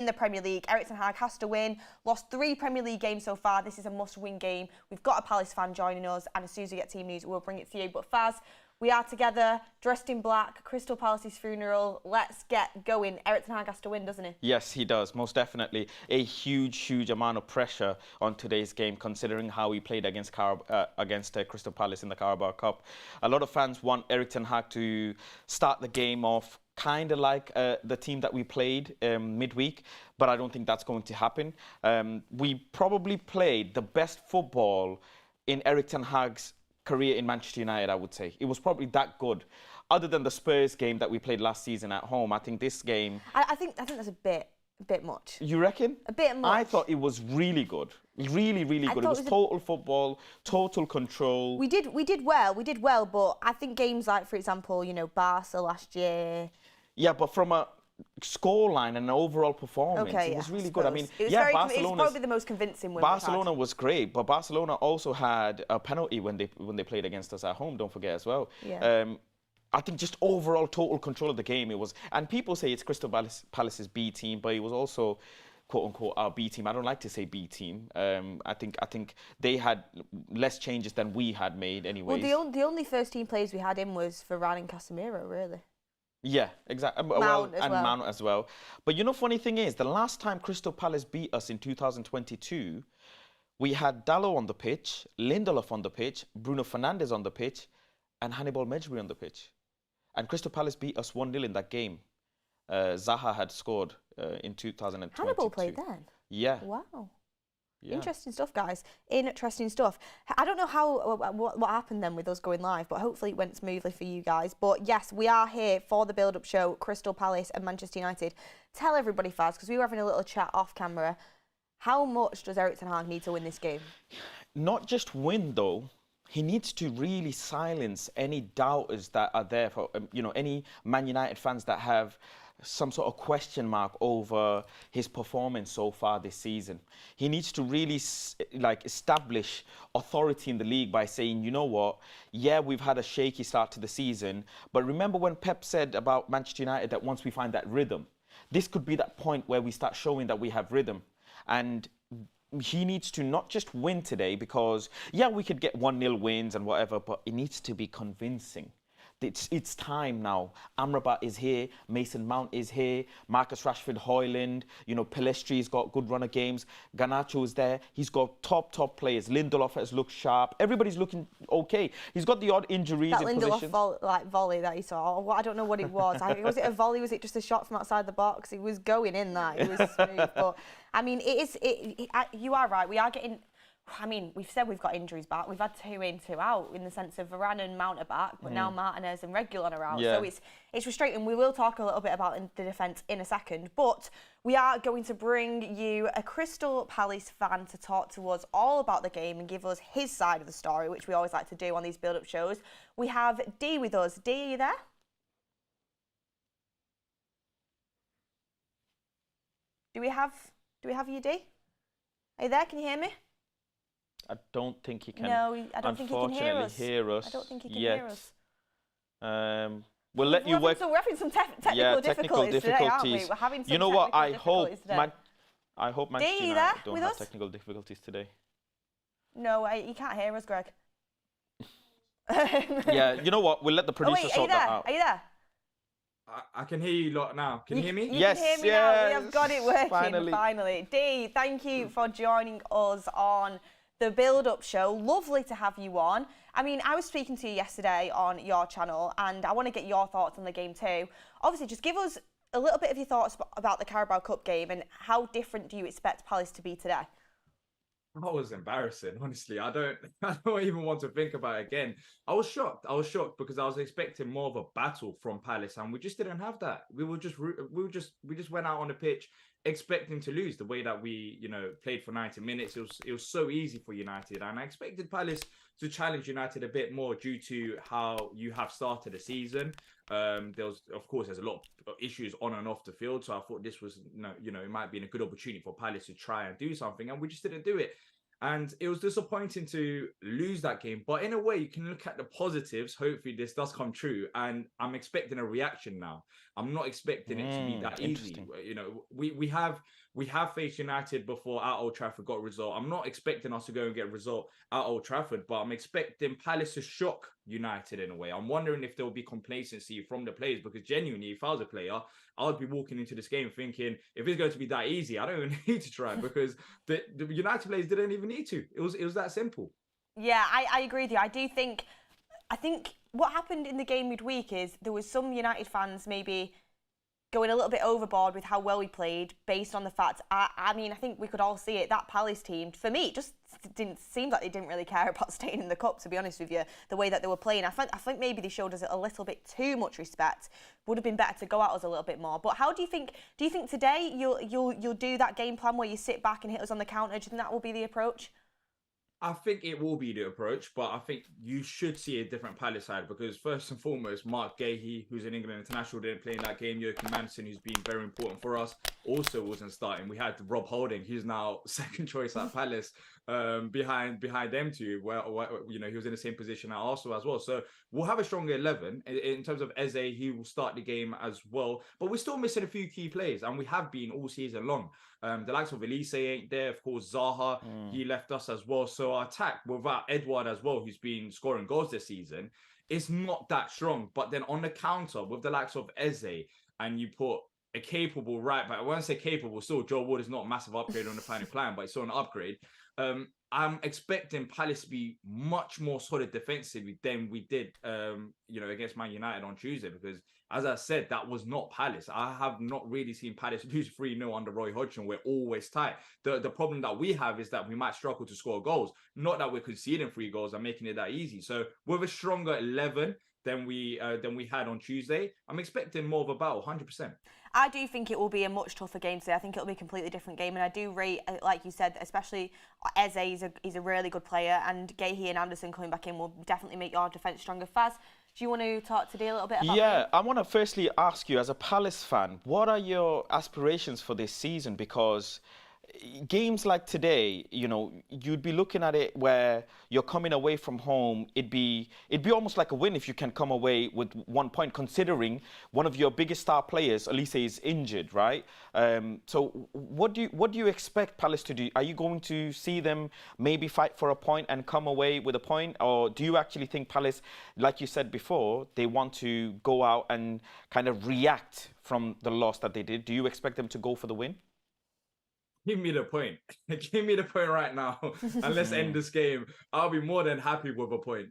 in the Premier League. Erik ten Hag has to win. Lost 3 Premier League games so far. This is a must-win game. We've got a Palace fan joining us, and as soon as we get team news, we'll bring it to you. But Faz, we are together, dressed in black, Crystal Palace's funeral. Let's get going. Erik ten Hag has to win, doesn't he? Yes, he does, most definitely. A huge amount of pressure on today's game, considering how he played against Crystal Palace in the Carabao Cup. A lot of fans want Erik ten Hag to start the game off kind of like the team that we played midweek, but I don't think that's going to happen. We probably played the best football in Erik ten Hag's career in Manchester United, I would say. It was probably that good. Other than the Spurs game that we played last season at home, I think this game... I think that's a bit much. You reckon? A bit much. I thought it was really good. Really good. It was total football, total control. We did well, but I think games like, for example, you know, Barca last year... Yeah, but from a scoreline and an overall performance, it was really good. I mean, it was probably the most convincing win. Barcelona was great, but Barcelona also had a penalty when they played against us at home, don't forget as well. Yeah. I think just overall total control of the game, it was, and people say it's Crystal Palace's B team, but it was also quote-unquote our B team. I don't like to say B team. I think they had less changes than we had made anyways. Well, the only first team players we had in was Varane and Casemiro, really. Yeah, exactly. Mount as well. But you know, funny thing is, the last time Crystal Palace beat us in 2022, we had Dalot on the pitch, Lindelof on the pitch, Bruno Fernandes on the pitch, and Hannibal Mejbri on the pitch. And Crystal Palace beat us 1-0 in that game. Zaha had scored in 2022. Hannibal played then? Yeah. Wow. Yeah. Interesting stuff, guys. Interesting stuff. I don't know how what happened then with us going live, but hopefully it went smoothly for you guys. But yes, we are here for the build-up show, Crystal Palace and Manchester United. Tell everybody, Faz, because we were having a little chat off camera, how much does Erik ten Hag need to win this game? Not just win, though. He needs to really silence any doubters that are there for, you know, any Man United fans that have some sort of question mark over his performance so far this season. He needs to really establish authority in the league by saying, you know what, yeah, we've had a shaky start to the season, but remember when Pep said about Manchester United that once we find that rhythm, this could be that point where we start showing that we have rhythm. And he needs to not just win today because, yeah, we could get 1-0 wins and whatever, but it needs to be convincing. It's time now. Amrabat is here, Mason Mount is here, Marcus Rashford, Hojlund, you know, Pellistri's got good run of games, Garnacho is there, he's got top players, Lindelof has looked sharp, everybody's looking okay. He's got the odd injuries in position. That Lindelof volley that he saw, I don't know what it was. Was it a volley, was it just a shot from outside the box? It was going in that, it was smooth. But, I mean, you are right, we are getting... I mean, we've said we've got injuries back. We've had 2 in, 2 out in the sense of Varane and Mount are back, but now Martinez and Reguilon are out. Yeah. So it's frustrating. We will talk a little bit about the defence in a second, but we are going to bring you a Crystal Palace fan to talk to us all about the game and give us his side of the story, which we always like to do on these build-up shows. We have Dee with us. Dee, are you there? Do we have you, Dee? Are you there? Can you hear me? I don't think he can. No, I don't think he can hear us. I don't think he can hear us. We'll let you work. So we're having some technical difficulties today, aren't we? We're having some technical difficulties today. I hope Manchester United don't have technical difficulties today. No, you can't hear us, Greg. Yeah, you know what? We'll let the producer sort that out. Are you there? I can hear you lot now. Can you hear me? Yes, you can hear me now. We have got it working, finally. Dee, thank you for joining us on the build-up show. Lovely to have you on. I mean, I was speaking to you yesterday on your channel, and I want to get your thoughts on the game too. Obviously, just give us a little bit of your thoughts about the Carabao Cup game and how different do you expect Palace to be today? That was embarrassing, honestly. I don't even want to think about it again. I was shocked because I was expecting more of a battle from Palace, and we just didn't have that. We just went out on the pitch expecting to lose the way that we, you know, played for 90 minutes. It was so easy for United, and I expected Palace to challenge United a bit more due to how you have started the season. There's a lot of issues on and off the field, so I thought this was, you know, it might be a good opportunity for Palace to try and do something, and we just didn't do it. And it was disappointing to lose that game. But in a way, you can look at the positives. Hopefully this does come true. And I'm expecting a reaction now. I'm not expecting it to be that easy. You know, we have faced United before at Old Trafford, got a result. I'm not expecting us to go and get a result at Old Trafford, but I'm expecting Palace to shock United in a way. I'm wondering if there will be complacency from the players, because genuinely, if I was a player, I would be walking into this game thinking, if it's going to be that easy, I don't even need to try, because the United players didn't even need to. It was that simple. Yeah, I agree with you. I think what happened in the game midweek is there was some United fans maybe going a little bit overboard with how well we played based on the fact, I mean, I think we could all see it, that Palace team, for me, just didn't seem like they didn't really care about staying in the cup, to be honest with you, the way that they were playing. I think maybe they showed us a little bit too much respect. Would have been better to go at us a little bit more. But how do you think today you'll do that game plan where you sit back and hit us on the counter? Do you think that will be the approach? I think it will be the approach, but I think you should see a different Palace side, because first and foremost, Mark Gahey, who's an England international, didn't play in that game. Joachim Andersen, who's been very important for us, also wasn't starting. We had Rob Holding, who's now second choice at Palace, behind them two, where you know, he was in the same position at Arsenal as well. So we'll have a stronger 11 in terms of Eze. He will start the game as well, but we're still missing a few key players, and we have been all season long. The likes of Elise ain't there. Of course, Zaha, he left us as well. So our attack without Edouard as well, who's been scoring goals this season, is not that strong. But then on the counter, with the likes of Eze, and you put a capable right back, when I say capable, still Joe Wood is not a massive upgrade on the final plan, but it's still an upgrade. I'm expecting Palace to be much more solid defensively than we did, you know, against Man United on Tuesday, because as I said, that was not Palace. I have not really seen Palace lose 3-0 under Roy Hodgson. We're always tight. The problem that we have is that we might struggle to score goals. Not that we're conceding 3 goals and making it that easy. So with a stronger 11 than we had on Tuesday, I'm expecting more of a battle, 100%. I do think it will be a much tougher game today. I think it'll be a completely different game, and I do rate, like you said, especially Eze is a really good player, and Gahey and Anderson coming back in will definitely make your defence stronger. Faz, do you want to talk today a little bit about that? I want to firstly ask you, as a Palace fan, what are your aspirations for this season? Because games like today, you know, you'd be looking at it where you're coming away from home. It'd be almost like a win if you can come away with 1 point, considering one of your biggest star players, Elise, is injured, right? So what do you expect Palace to do? Are you going to see them maybe fight for a point and come away with a point, or do you actually think Palace, like you said before, they want to go out and kind of react from the loss that they did? Do you expect them to go for the win? Give me the point. Give me the point right now. And let's end this game. I'll be more than happy with a point.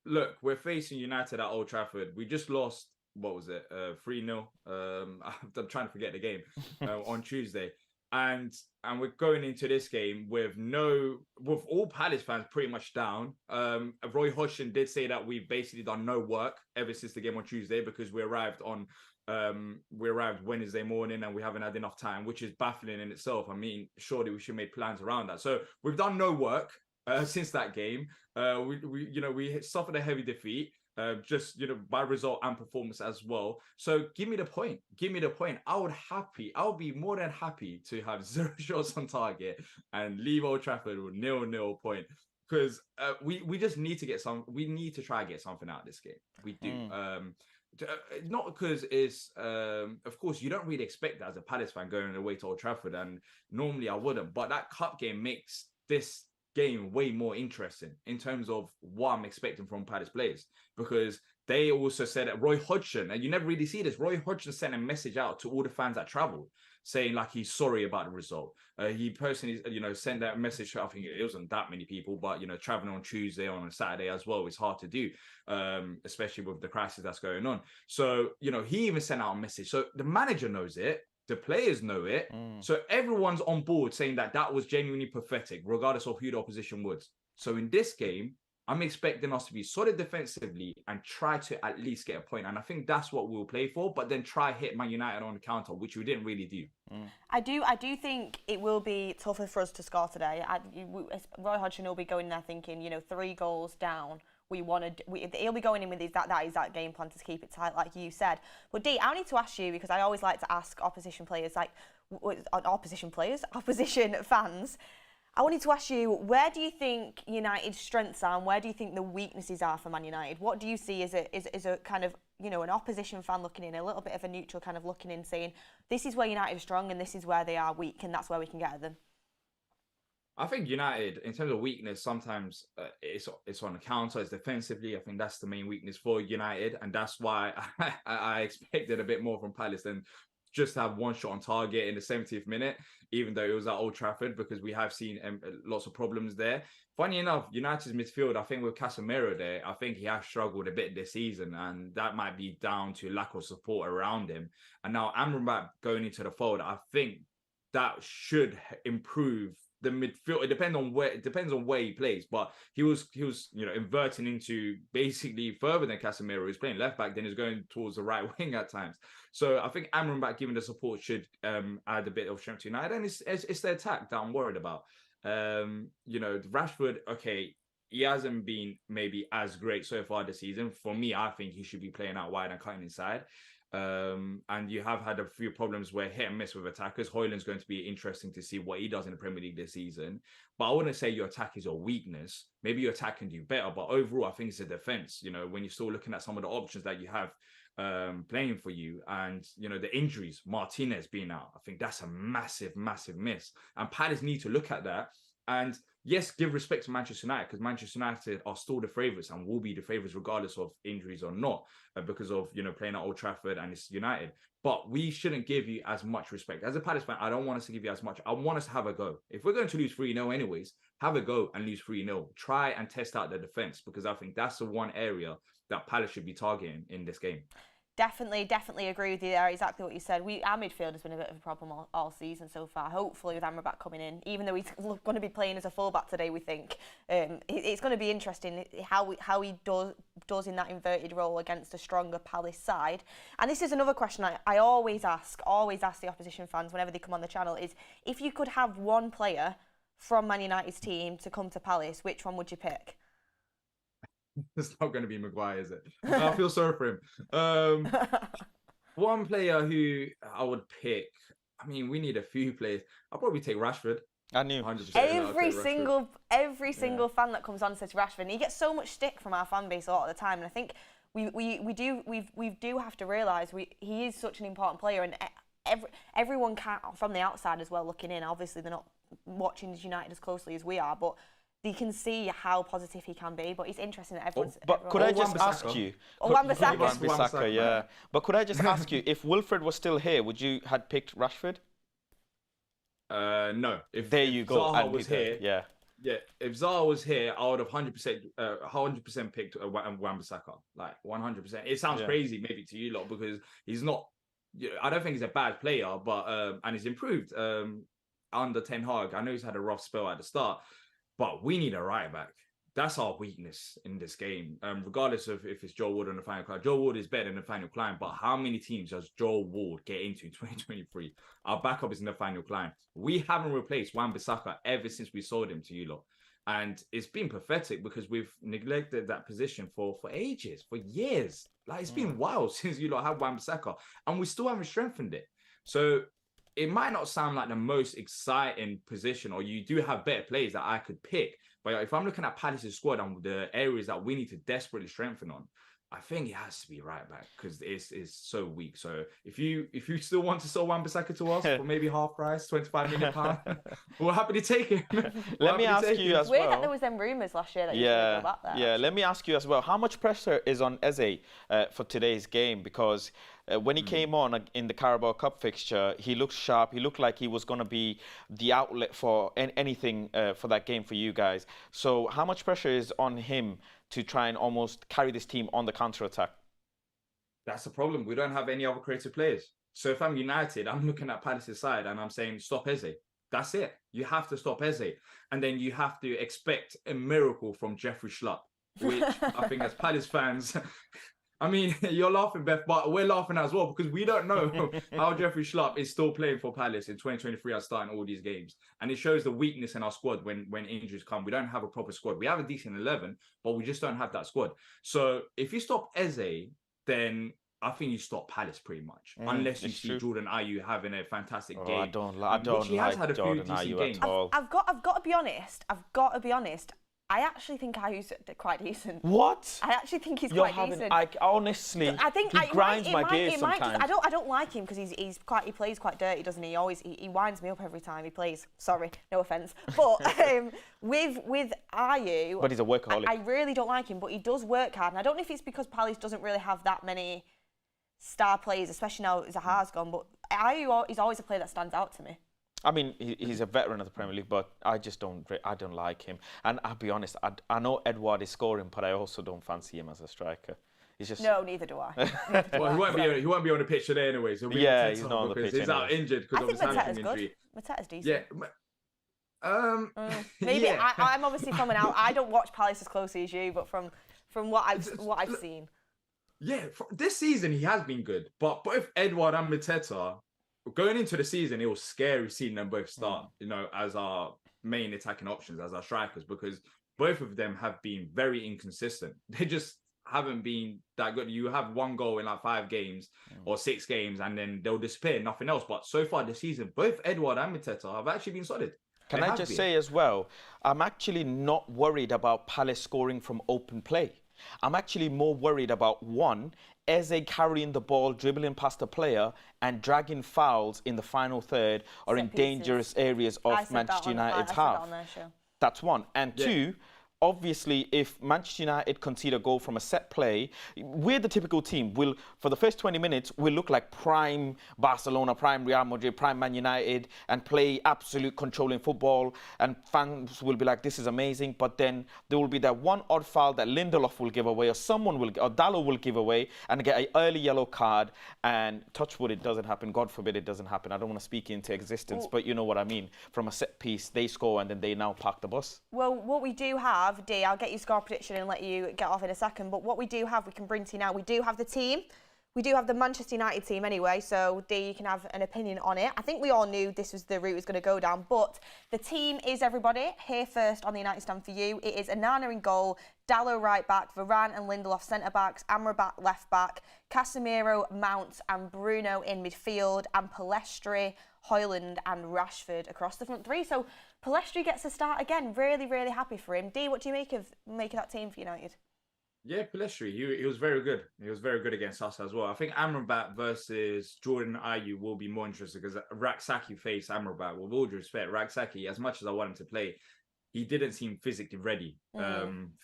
Look, we're facing United at Old Trafford. We just lost, what was it, 3-0? I'm trying to forget the game, on Tuesday. And we're going into this game with all Palace fans pretty much down. Roy Hodgson did say that we've basically done no work ever since the game on Tuesday, because we arrived Wednesday morning and we haven't had enough time, which is baffling in itself. I mean, surely we should make plans around that. So we've done no work since that game. We suffered a heavy defeat, just, you know, by result and performance as well. So give me the point. Give me the point. I'll be more than happy to have 0 shots on target and leave Old Trafford with 0-0 point. Because we just need to we need to try and get something out of this game. We do. Not because it's, of course, you don't really expect that as a Palace fan going away to Old Trafford, and normally I wouldn't, but that cup game makes this game way more interesting in terms of what I'm expecting from Palace players, because they also said that Roy Hodgson, and you never really see this, Roy Hodgson sent a message out to all the fans that travelled, saying like he's sorry about the result. He personally, you know, sent that message to, I think it wasn't that many people, but, you know, traveling on Tuesday, on a Saturday as well, is hard to do, especially with the crisis that's going on. So, you know, he even sent out a message. So the manager knows it, the players know it. So everyone's on board saying that was genuinely pathetic, regardless of who the opposition was. So in this game, I'm expecting us to be solid defensively and try to at least get a point. And I think that's what we'll play for, but then try hit Man United on the counter, which we didn't really do. I do think it will be tougher for us to score today. Roy Hodgson will be going there thinking, you know, 3 goals down. He'll be going in with that game plan to keep it tight, like you said. But Dee, I need to ask you, because I always like to ask opposition fans, I wanted to ask you, where do you think United's strengths are and where do you think the weaknesses are for Man United? What do you see as a kind of, an opposition fan looking in, a little bit of a neutral kind of looking in, saying, this is where United are strong and this is where they are weak and that's where we can get at them? I think United, in terms of weakness, sometimes it's on the counter, it's defensively. I think that's the main weakness for United, and that's why I expected a bit more from Palace than just have one shot on target in the 70th minute, even though it was at Old Trafford, because we have seen lots of problems there. Funny enough, United's midfield, I think with Casemiro there, I think he has struggled a bit this season, and that might be down to lack of support around him. And now Amrabat going into the fold, I think that should improve the midfield. It depends on where he plays, but he was inverting into basically further than Casemiro. He was playing left back, then he's going towards the right wing at times. So I think Amrabat giving the support should add a bit of strength to United, and it's the attack that I'm worried about. Rashford, okay, he hasn't been maybe as great so far this season. For me, I think he should be playing out wide and cutting inside. And you have had a few problems where hit and miss with attackers. Hojlund's going to be interesting to see what he does in the Premier League this season. But I wouldn't say your attack is your weakness. Maybe your attack can do better. But overall, I think it's a defense. When you're still looking at some of the options that you have playing for you, and the injuries, Martinez being out, I think that's a massive, massive miss. And Palace need to look at that. And yes, give respect to Manchester United, because Manchester United are still the favourites and will be the favourites regardless of injuries or not, because of playing at Old Trafford and it's United. But we shouldn't give you as much respect. As a Palace fan, I don't want us to give you as much. I want us to have a go. If we're going to lose 3-0 anyways, have a go and lose 3-0. Try and test out the defence, because I think that's the one area that Palace should be targeting in this game. Definitely agree with you there. Exactly what you said. Our midfield has been a bit of a problem all season so far. Hopefully, with Amrabat coming in, even though he's going to be playing as a fullback today, we think it's going to be interesting how he does in that inverted role against a stronger Palace side. And this is another question I always ask the opposition fans whenever they come on the channel: is if you could have one player from Man United's team to come to Palace, which one would you pick? It's not going to be Maguire, is it? I feel sorry for him. One player who I would pick, I mean, we need a few players. I'll probably take Rashford. I knew. 100%. Every single fan that comes on says Rashford. And he gets so much stick from our fan base a lot of the time. And I think we do have to realise he is such an important player. And everyone from the outside as well looking in. Obviously, they're not watching United as closely as we are, but they can see how positive he can be. But it's interesting that everyone's... But could I just ask you... Wan-Bissaka. Yeah. But could I just ask you, if Wilfred was still here, would you had picked Rashford? No. If you go. Zaha was here... Yeah. Yeah, if Zaha was here, I would have 100% picked Wan-Bissaka. Like, 100%. It sounds crazy maybe to you lot, because he's not... I don't think he's a bad player, but and he's improved under Ten Hag. I know he's had a rough spell at the start, but we need a right back. That's our weakness in this game. Regardless of if it's Joel Ward or Nathaniel Klein. Joel Ward is better than Nathaniel Klein, but how many teams does Joel Ward get into in 2023? Our backup is Nathaniel Klein. We haven't replaced Wan-Bissaka ever since we sold him to you lot. And it's been pathetic because we've neglected that position for ages, for years. Like, it's been a while since you lot had Wan-Bissaka, and we still haven't strengthened it. So it might not sound like the most exciting position, or you do have better players that I could pick. But if I'm looking at Palace's squad and the areas that we need to desperately strengthen on, I think it has to be right back, because it's so weak. So if you still want to sell Wan-Bissaka to us for maybe half price, £25 million, we're happy to take him. Let me ask you as well. Weird that there was them rumours last year that you were go back there. Yeah, let me ask you as well. How much pressure is on Eze for today's game? Because when he came on in the Carabao Cup fixture, he looked sharp. He looked like he was going to be the outlet for anything for that game for you guys. So how much pressure is on him to try and almost carry this team on the counter-attack? That's the problem. We don't have any other creative players. So if I'm United, I'm looking at Palace's side and I'm saying, stop Eze. That's it. You have to stop Eze. And then you have to expect a miracle from Jeffrey Schlupp, which I think as Palace fans... I mean, you're laughing, Beth, but we're laughing as well, because we don't know how Jeffrey Schlupp is still playing for Palace in 2023 and starting all these games. And it shows the weakness in our squad when injuries come. We don't have a proper squad. We have a decent 11, but we just don't have that squad. So if you stop Eze, then I think you stop Palace pretty much, unless you it's see true. Jordan Ayew having a fantastic Oh, game. I don't Which he has like had a few Jordan decent Ayew games. at all. I've got to be honest. I actually think Ayew's quite decent. What? I actually think he's You're quite having, decent. honestly, I think he grinds my gears sometimes. I don't like him because he plays quite dirty, doesn't he? He winds me up every time he plays. Sorry, no offence. But with Ayew, But he's a workaholic. I really don't like him, but he does work hard, and I don't know if it's because Palace doesn't really have that many star players, especially now Zaha's gone. But Ayew is always a player that stands out to me. I mean, he's a veteran of the Premier League, but I don't like him. And I'll be honest, I know Edouard is scoring, but I also don't fancy him as a striker. He's just No, neither do I. Well, he won't be on the pitch today anyways. He'll be Yeah, he's not on the because pitch he's out anyways. injured I because of think his hamstring Mateta's injury. good. Mateta's decent. Yeah. Maybe yeah. I'm obviously coming out. I don't watch Palace as closely as you, but from what I've seen. Yeah, this season he has been good, but both Edouard and Mateta, going into the season, it was scary seeing them both start, as our main attacking options, as our strikers, because both of them have been very inconsistent. They just haven't been that good. You have one goal in like 5 games or 6 games, and then they'll disappear, nothing else. But so far this season, both Edouard and Mateta have actually been solid. Can I just say as well, I'm actually not worried about Palace scoring from open play. I'm actually more worried about, one, Eze carrying the ball, dribbling past a player and dragging fouls in the final third or in dangerous areas of Manchester United's half. That's one. And two, obviously, if Manchester United concede a goal from a set play, we're the typical team. For the first 20 minutes, we'll look like prime Barcelona, prime Real Madrid, prime Man United, and play absolute controlling football. And fans will be like, this is amazing. But then there will be that one odd foul that Lindelof will give away, or Dalot will give away, and get an early yellow card. And touch wood, it doesn't happen. God forbid it doesn't happen. I don't want to speak into existence, but you know what I mean. From a set piece, they score, and then they now park the bus. Well, what we do have, D, I'll get you score prediction and let you get off in a second, but what we do have, we can bring to you now. We do have the team. We do have the Manchester United team anyway, so D, you can have an opinion on it. I think we all knew this was the route it was going to go down, but the team is everybody. Here first on the United stand for you. It is Onana in goal, Dalot right back, Varane and Lindelof centre backs, Amrabat left back, Casemiro, Mount and Bruno in midfield, and Pellistri, Hojlund and Rashford across the front three. So Pellistri gets a start again. Really, really happy for him. D, what do you make of that team for United? Yeah, Pellistri, he was very good. He was very good against us as well. I think Amrabat versus Jordan Ayew will be more interesting because Rak-Sakyi faced Amrabat. With all due respect, Rak-Sakyi, as much as I want him to play, he didn't seem physically ready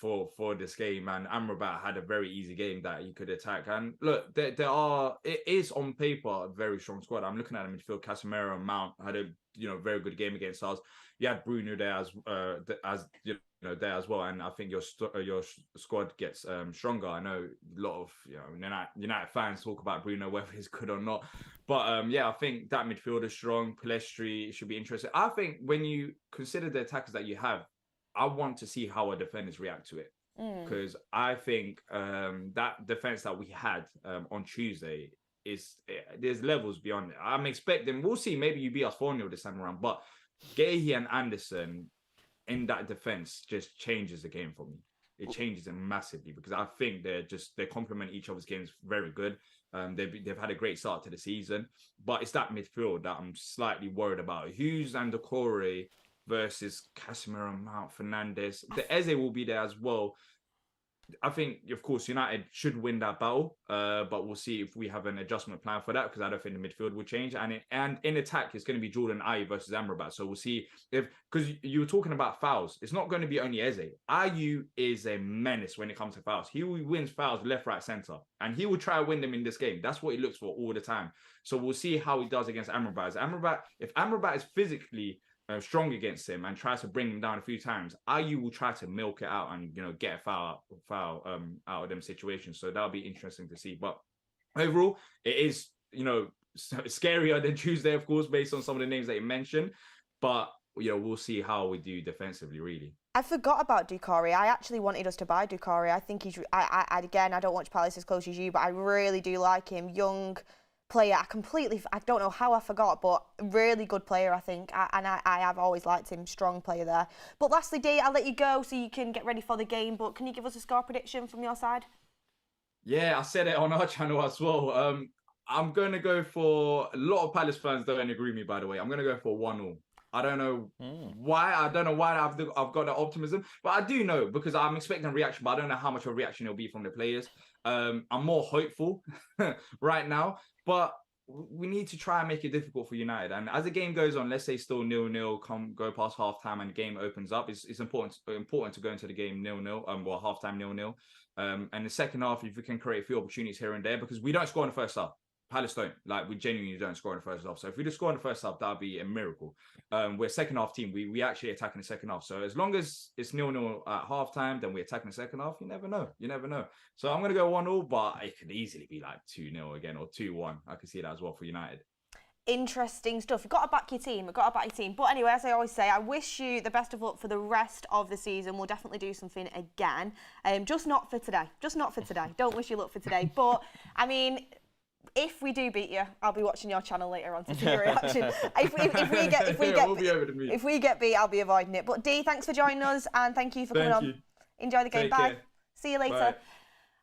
for this game. And Amrabat had a very easy game that he could attack. And look, it is on paper a very strong squad. I'm looking at the midfield. Casemiro and Mount had a very good game against us. You had Bruno there there as well, and I think your squad gets stronger. I know a lot of United fans talk about Bruno, whether he's good or not, but I think that midfield is strong. Pellistri should be interesting. I think when you consider the attackers that you have, I want to see how our defenders react to it, because I think that defense that we had on Tuesday there's levels beyond it. I'm expecting, we'll see, maybe you beat us 4-0 this time around, but Guehi and Anderson in that defense just changes the game for me. It changes it massively because I think they complement each other's games very good. They've had a great start to the season, but it's that midfield that I'm slightly worried about. Hughes and Decore versus Casemiro, Mount, Fernandes. The Eze will be there as well. I think, of course, United should win that battle, but we'll see if we have an adjustment plan for that because I don't think the midfield will change. And in attack, it's going to be Jordan Ayew versus Amrabat. So we'll see because you were talking about fouls. It's not going to be only Eze. Ayew is a menace when it comes to fouls. He wins fouls left, right, centre, and he will try to win them in this game. That's what he looks for all the time. So we'll see how he does against Amrabat. If Amrabat is physically strong against him and tries to bring him down a few times, Ayew will try to milk it out and get a foul out of them situations. So that'll be interesting to see. But overall, it is scarier than Tuesday, of course, based on some of the names that you mentioned. But we'll see how we do defensively, really. I forgot about Decore. I actually wanted us to buy Decore. I think he's. I don't watch Palace as close as you, but I really do like him. Young player, I don't know how I forgot, but really good player, I think, and I have always liked him. Strong player there. But lastly, Dee, I'll let you go so you can get ready for the game, but can you give us a score prediction from your side? Yeah, I said it on our channel as well. I'm going to go for a lot of Palace fans don't agree with me, by the way. I'm going to go for 1-1. I don't know why. I don't know why I've got that optimism, but I do know because I'm expecting a reaction, but I don't know how much of a reaction it'll be from the players. I'm more hopeful right now, but we need to try and make it difficult for United. And as the game goes on, let's say still 0-0, go past half time and the game opens up. It's important to go into the game 0-0, well, half time 0-0. And the second half, if we can create a few opportunities here and there, because we don't score in the first half. Palace don't. Like, we genuinely don't score in the first half. So if we just score in the first half, that'd be a miracle. We're a second half team. We actually attack in the second half. So as long as it's 0-0 at half time, then we attack in the second half. You never know. You never know. So I'm going to go 1-0, but it could easily be like 2-0 again or 2-1. I could see that as well for United. Interesting stuff. You've got to back your team. You've got to back your team. But anyway, as I always say, I wish you the best of luck for the rest of the season. We'll definitely do something again. Just not for today. Just not for today. Don't wish you luck for today. But, I mean, if we do beat you, I'll be watching your channel later on to see your reaction. If we get beat, I'll be avoiding it. But Dee, thanks for joining us and thank you for coming on. Enjoy the game. Take Bye. care. See you later. Bye.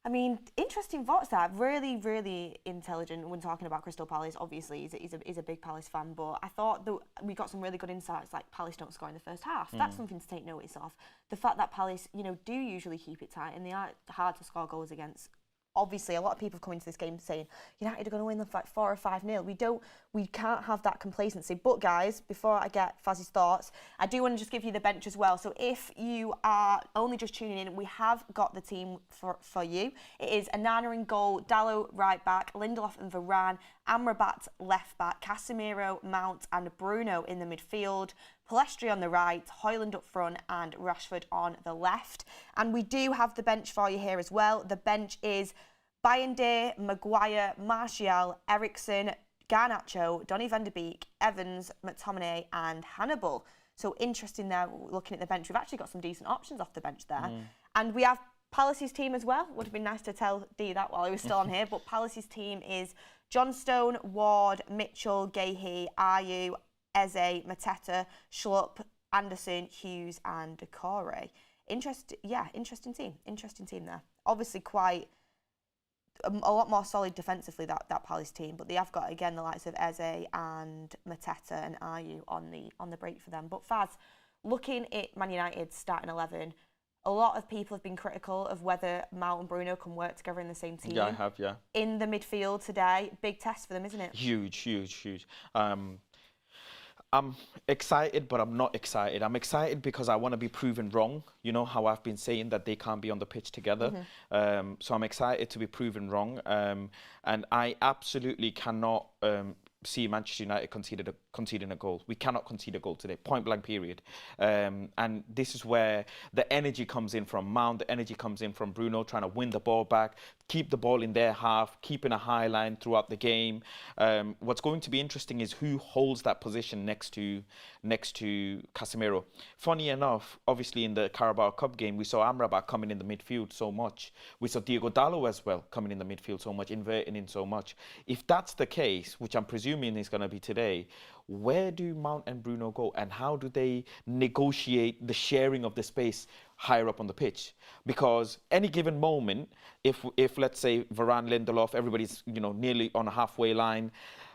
I mean, interesting thoughts there. Really, really intelligent when talking about Crystal Palace. Obviously, he's a big Palace fan, but I thought that we got some really good insights, like Palace don't score in the first half. That's something to take notice of. The fact that Palace, do usually keep it tight and they are hard to score goals against. Obviously, a lot of people have come into this game saying United are going to win them like 4 or 5-0. We can't have that complacency. But guys, before I get Faz's thoughts, I do want to just give you the bench as well. So if you are only just tuning in, we have got the team for you. It is Onana in goal, Dalot right back, Lindelof and Varane, Amrabat left back, Casemiro, Mount and Bruno in the midfield, Pellistri on the right, Hojlund up front and Rashford on the left. And we do have the bench for you here as well. The bench is Bayende, Maguire, Martial, Eriksen, Garnacho, Donny van de Beek, Evans, McTominay and Hannibal. So interesting there, looking at the bench. We've actually got some decent options off the bench there. And we have Palace's team as well. Would have been nice to tell Dee that while he was still on here. But Palace's team is Johnstone, Ward, Mitchell, Gahey, Ayew, Eze, Mateta, Schlupp, Anderson, Hughes and Decore. Interesting team. Interesting team there. Obviously quite a lot more solid defensively, that Palace team, but they have got, again, the likes of Eze and Mateta and Ayew on the break for them. But Faz, looking at Man United's starting 11, a lot of people have been critical of whether Mount and Bruno can work together in the same team. Yeah, I have, yeah. In the midfield today, big test for them, isn't it? Huge. I'm excited, but I'm not excited. I'm excited because I want to be proven wrong. You know how I've been saying that they can't be on the pitch together. So I'm excited to be proven wrong. And I absolutely cannot see Manchester United conceding a goal. We cannot concede a goal today, point blank period. And this is where the energy comes in from Mount, the energy comes in from Bruno, trying to win the ball back, keep the ball in their half, keeping a high line throughout the game. What's going to be interesting is who holds that position next to Casemiro. Funny enough, obviously in the Carabao Cup game, we saw Amrabat coming in the midfield so much. We saw Diogo Dalot as well coming in the midfield so much, inverting in so much. If that's the case, which I'm presuming is going to be today, where do Mount and Bruno go and how do they negotiate the sharing of the space higher up on the pitch? Because any given moment, if let's say Varane, Lindelof, everybody's nearly on a halfway line,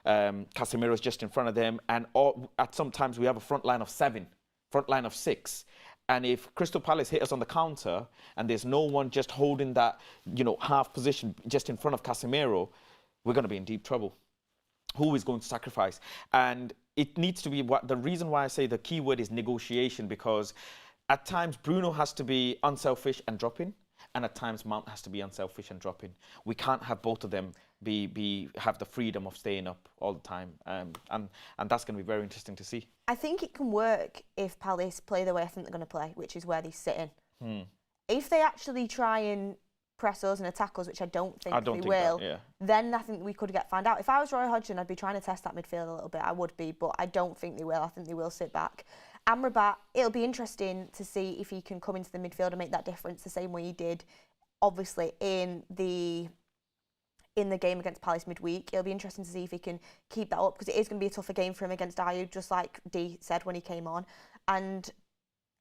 Casemiro's just in front of them, and at some times we have a front line of 7, front line of 6. And if Crystal Palace hit us on the counter and there's no one just holding that half position just in front of Casemiro, we're going to be in deep trouble. Who is going to sacrifice? And it needs to be the reason why I say the key word is negotiation, because at times Bruno has to be unselfish and drop in, and at times Mount has to be unselfish and drop in. We can't have both of them have the freedom of staying up all the time, and that's going to be very interesting to see. I think it can work if Palace play the way I think they're going to play, which is where they sit in. If they actually try and press us and attack us, which I don't think they will, then I think we could found out. If I was Roy Hodgson, I'd be trying to test that midfield a little bit. I would be, but I don't think they will. I think they will sit back. Amrabat, it'll be interesting to see if he can come into the midfield and make that difference the same way he did, obviously, in the game against Palace midweek. It'll be interesting to see if he can keep that up, because it is going to be a tougher game for him against Ayew, just like Dee said when he came on. And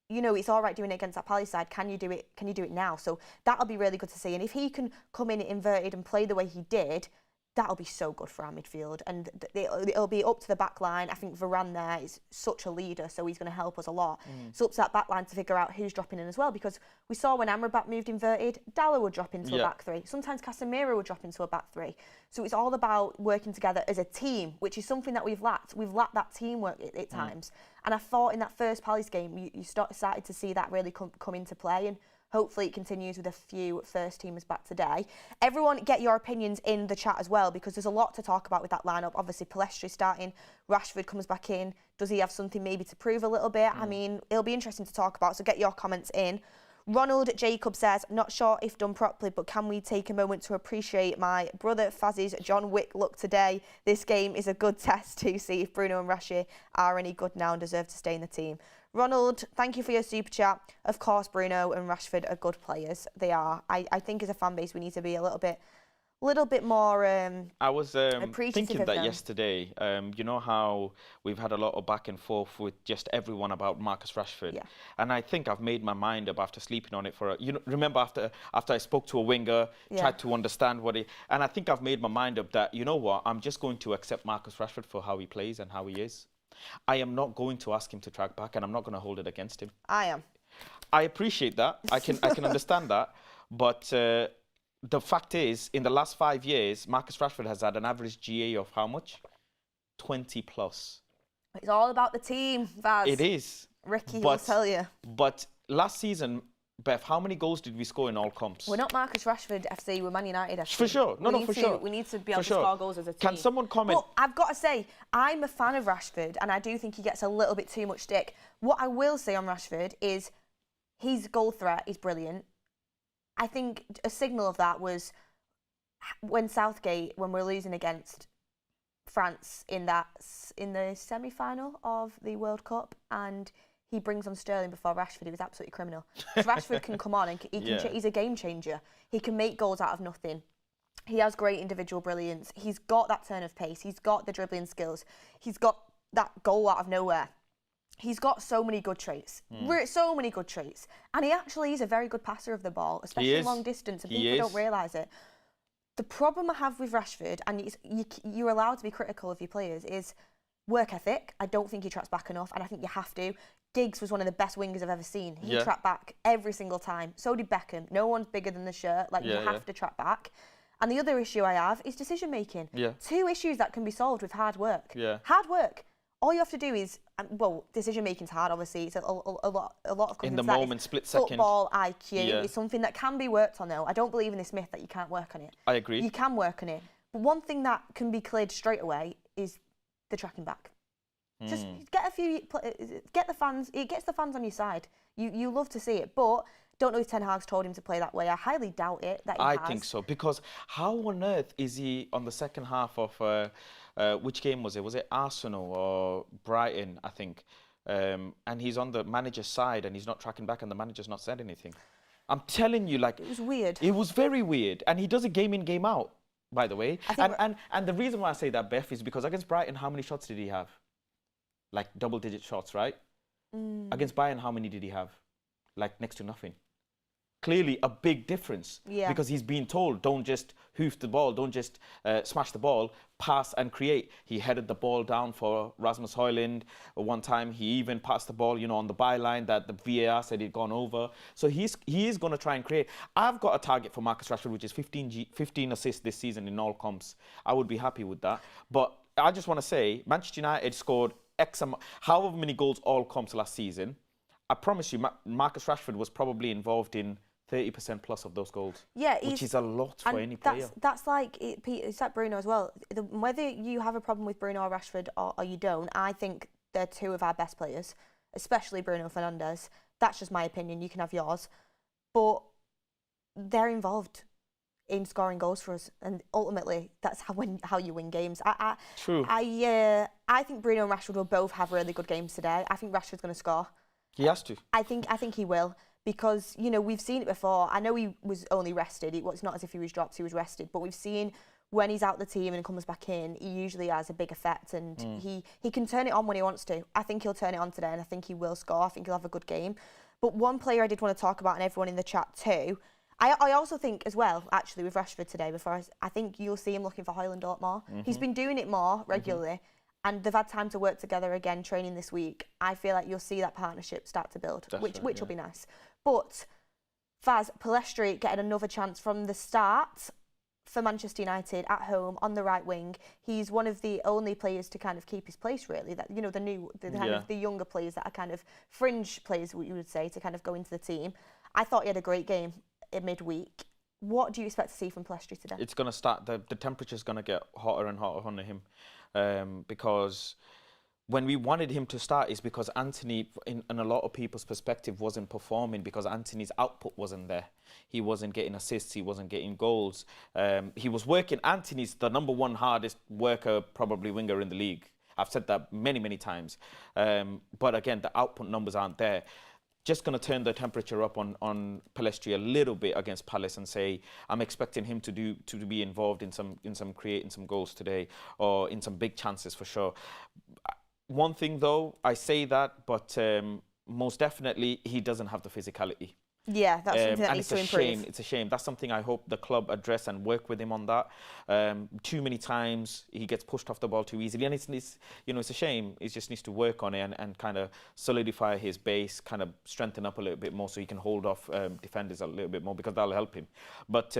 you know, it's all right doing it against that Palace side. Can you do it? Can you do it now? So that'll be really good to see. And if he can come in inverted and play the way he did, that'll be so good for our midfield. And it'll be up to the back line. I think Varane there is such a leader, so he's going to help us a lot. It's up to that back line to figure out who's dropping in as well, because we saw when Amrabat moved inverted, Dalla would drop into a back three. Sometimes Casemiro would drop into a back three. So it's all about working together as a team, which is something that we've lacked. We've lacked that teamwork at times. And I thought in that first Palace game, you started to see that really come into play. And hopefully it continues with a few first teamers back today. Everyone get your opinions in the chat as well, because there's a lot to talk about with that lineup. Obviously Pellistri starting, Rashford comes back in. Does he have something maybe to prove a little bit? I mean, it'll be interesting to talk about, so get your comments in. Ronald Jacob says, not sure if done properly, but can we take a moment to appreciate my brother Faz's John Wick look today? This game is a good test to see if Bruno and Rashford are any good now and deserve to stay in the team. Ronald, thank you for your super chat. Of course, Bruno and Rashford are good players. They are. I think as a fan base, we need to be a little bit more I was appreciative thinking of that them. yesterday. You know how we've had a lot of back and forth with just everyone about Marcus Rashford, Yeah. and I think I've made my mind up after sleeping on it for remember after I spoke to a winger, tried to understand and I think I've made my mind up that, you know what, I'm just going to accept Marcus Rashford for how he plays and how he is. I am not going to ask him to track back, and I'm not going to hold it against him. I am. I appreciate that. I can understand that, but the fact is, in the last 5 years, Marcus Rashford has had an average GA of how much? 20 plus. It's all about the team, Vaz. It is. Ricky will tell you. But last season, Beth, how many goals did we score in all comps? We're not Marcus Rashford FC, we're Man United FC. For sure. For sure. We need to be able to score goals as a team. Can someone comment? But I've got to say, I'm a fan of Rashford, and I do think he gets a little bit too much stick. What I will say on Rashford is his goal threat is brilliant. I think a signal of that was when we're losing against France in the semi-final of the World Cup, and he brings on Sterling before Rashford. He was absolutely criminal. Rashford can come on and he's a game changer. He can make goals out of nothing. He has great individual brilliance. He's got that turn of pace. He's got the dribbling skills. He's got that goal out of nowhere. He's got so many good traits. So many good traits. And he actually is a very good passer of the ball, especially long distance, and people don't realise it. The problem I have with Rashford, and you're allowed to be critical of your players, is work ethic. I don't think he tracks back enough, and I think you have to. Giggs was one of the best wingers I've ever seen. He tracked back every single time. So did Beckham. No one's bigger than the shirt. You have to track back. And the other issue I have is decision making. Yeah. 2 issues that can be solved with hard work. Yeah. Hard work. All you have to do is, decision making's hard. Obviously, it's a lot of in the moment, split second. Football IQ is something that can be worked on. Though I don't believe in this myth that you can't work on it. I agree. You can work on it, but one thing that can be cleared straight away is the tracking back. Just get the fans. It gets the fans on your side. You love to see it, but don't know if Ten Hag's told him to play that way. I highly doubt it. I think so, because how on earth is he on the second half of which game was it? Was it Arsenal or Brighton? I think, and he's on the manager's side and he's not tracking back, and the manager's not said anything. I'm telling you, it was weird. It was very weird, and he does it game in, game out. By the way, and the reason why I say that, Beth, is because against Brighton, how many shots did he have? Like double-digit shots, right? Against Bayern, how many did he have? Like next to nothing. Clearly a big difference. Yeah. Because he's being told, don't just hoof the ball, don't just smash the ball, pass and create. He headed the ball down for Rasmus Hojlund. One time he even passed the ball, on the byline that the VAR said he'd gone over. So he is going to try and create. I've got a target for Marcus Rashford, which is 15 assists this season in all comps. I would be happy with that. But I just want to say, Manchester United scored however many goals all comps last season. I promise you, Marcus Rashford was probably involved in 30% plus of those goals. Yeah, which is a lot for any player. That's like it's like Bruno as well. Whether you have a problem with Bruno or Rashford or you don't, I think they're 2 of our best players, especially Bruno Fernandes. That's just my opinion. You can have yours, but they're involved in scoring goals for us, and ultimately that's how you win games. True. I think Bruno and Rashford will both have really good games today. I think Rashford's going to score. He has to. I think he will, because we've seen it before. I know he was only rested. It was not as if he was dropped; he was rested. But we've seen when he's out the team and comes back in, he usually has a big effect, and he can turn it on when he wants to. I think he'll turn it on today, and I think he will score. I think he'll have a good game. But one player I did want to talk about, and everyone in the chat too, I also think as well, actually, with Rashford today, I think you'll see him looking for Hojlund a lot more. He's been doing it more regularly, and they've had time to work together again, training this week. I feel like you'll see that partnership start to build, which will be nice. But Faz, Pellistri getting another chance from the start for Manchester United at home on the right wing. He's one of the only players to kind of keep his place, really. That, you know, the younger players that are kind of fringe players, what you would say, to kind of go into the team. I thought he had a great game in midweek. What do you expect to see from Pellistri today? It's going to start, the temperature's going to get hotter and hotter on him, because when we wanted him to start is because Anthony, in a lot of people's perspective, wasn't performing because Anthony's output wasn't there. He wasn't getting assists, he wasn't getting goals. He was working. Anthony's the #1 hardest worker, probably winger in the league. I've said that many, many times. But again, the output numbers aren't there. Just going to turn the temperature up on Pellistri a little bit against Palace and say I'm expecting him to be involved in some creating some goals today, or in some big chances for sure. One thing though, I say that, but most definitely he doesn't have the physicality. Yeah, that's something that needs to improve. It's a shame. That's something I hope the club address and work with him on that. Too many times he gets pushed off the ball too easily, and it's a shame. He just needs to work on it and kind of solidify his base, kind of strengthen up a little bit more so he can hold off defenders a little bit more, because that'll help him. But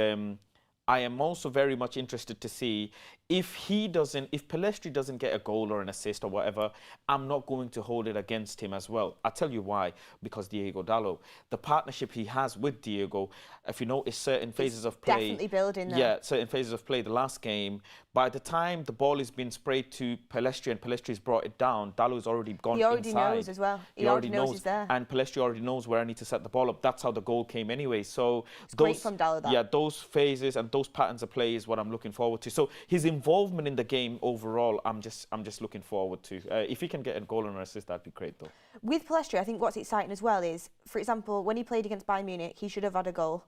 I am also very much interested to see if Pellistri doesn't get a goal or an assist or whatever, I'm not going to hold it against him as well. I'll tell you why. Because Diego Dalot, the partnership he has with Diego, if you notice certain phases of play, definitely building there. Yeah, certain phases of play. The last game, by the time the ball has been sprayed to Pellistri and Pellistri's brought it down, Dalot's already gone inside. He already knows as well. He already knows he's there. And Pellistri already knows where I need to set the ball up. That's how the goal came anyway. So it's great from Dalot, that. Yeah, those phases and those patterns of play is what I'm looking forward to. So his involvement in the game overall, I'm just looking forward to. If he can get a goal and an assist, that'd be great though. With Pellistri, I think what's exciting as well is, for example, when he played against Bayern Munich, he should have had a goal.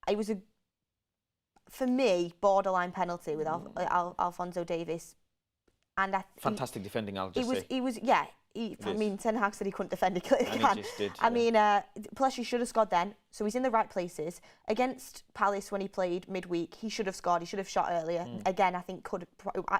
It was for me, borderline penalty with Alphonso Davies, and fantastic defending. I'll just say he was. I mean, Ten Hag said he couldn't defend. He clearly can. He just did, I mean, Pellistri should have scored then, so he's in the right places. Against Palace when he played midweek, he should have scored. He should have shot earlier. Again, I think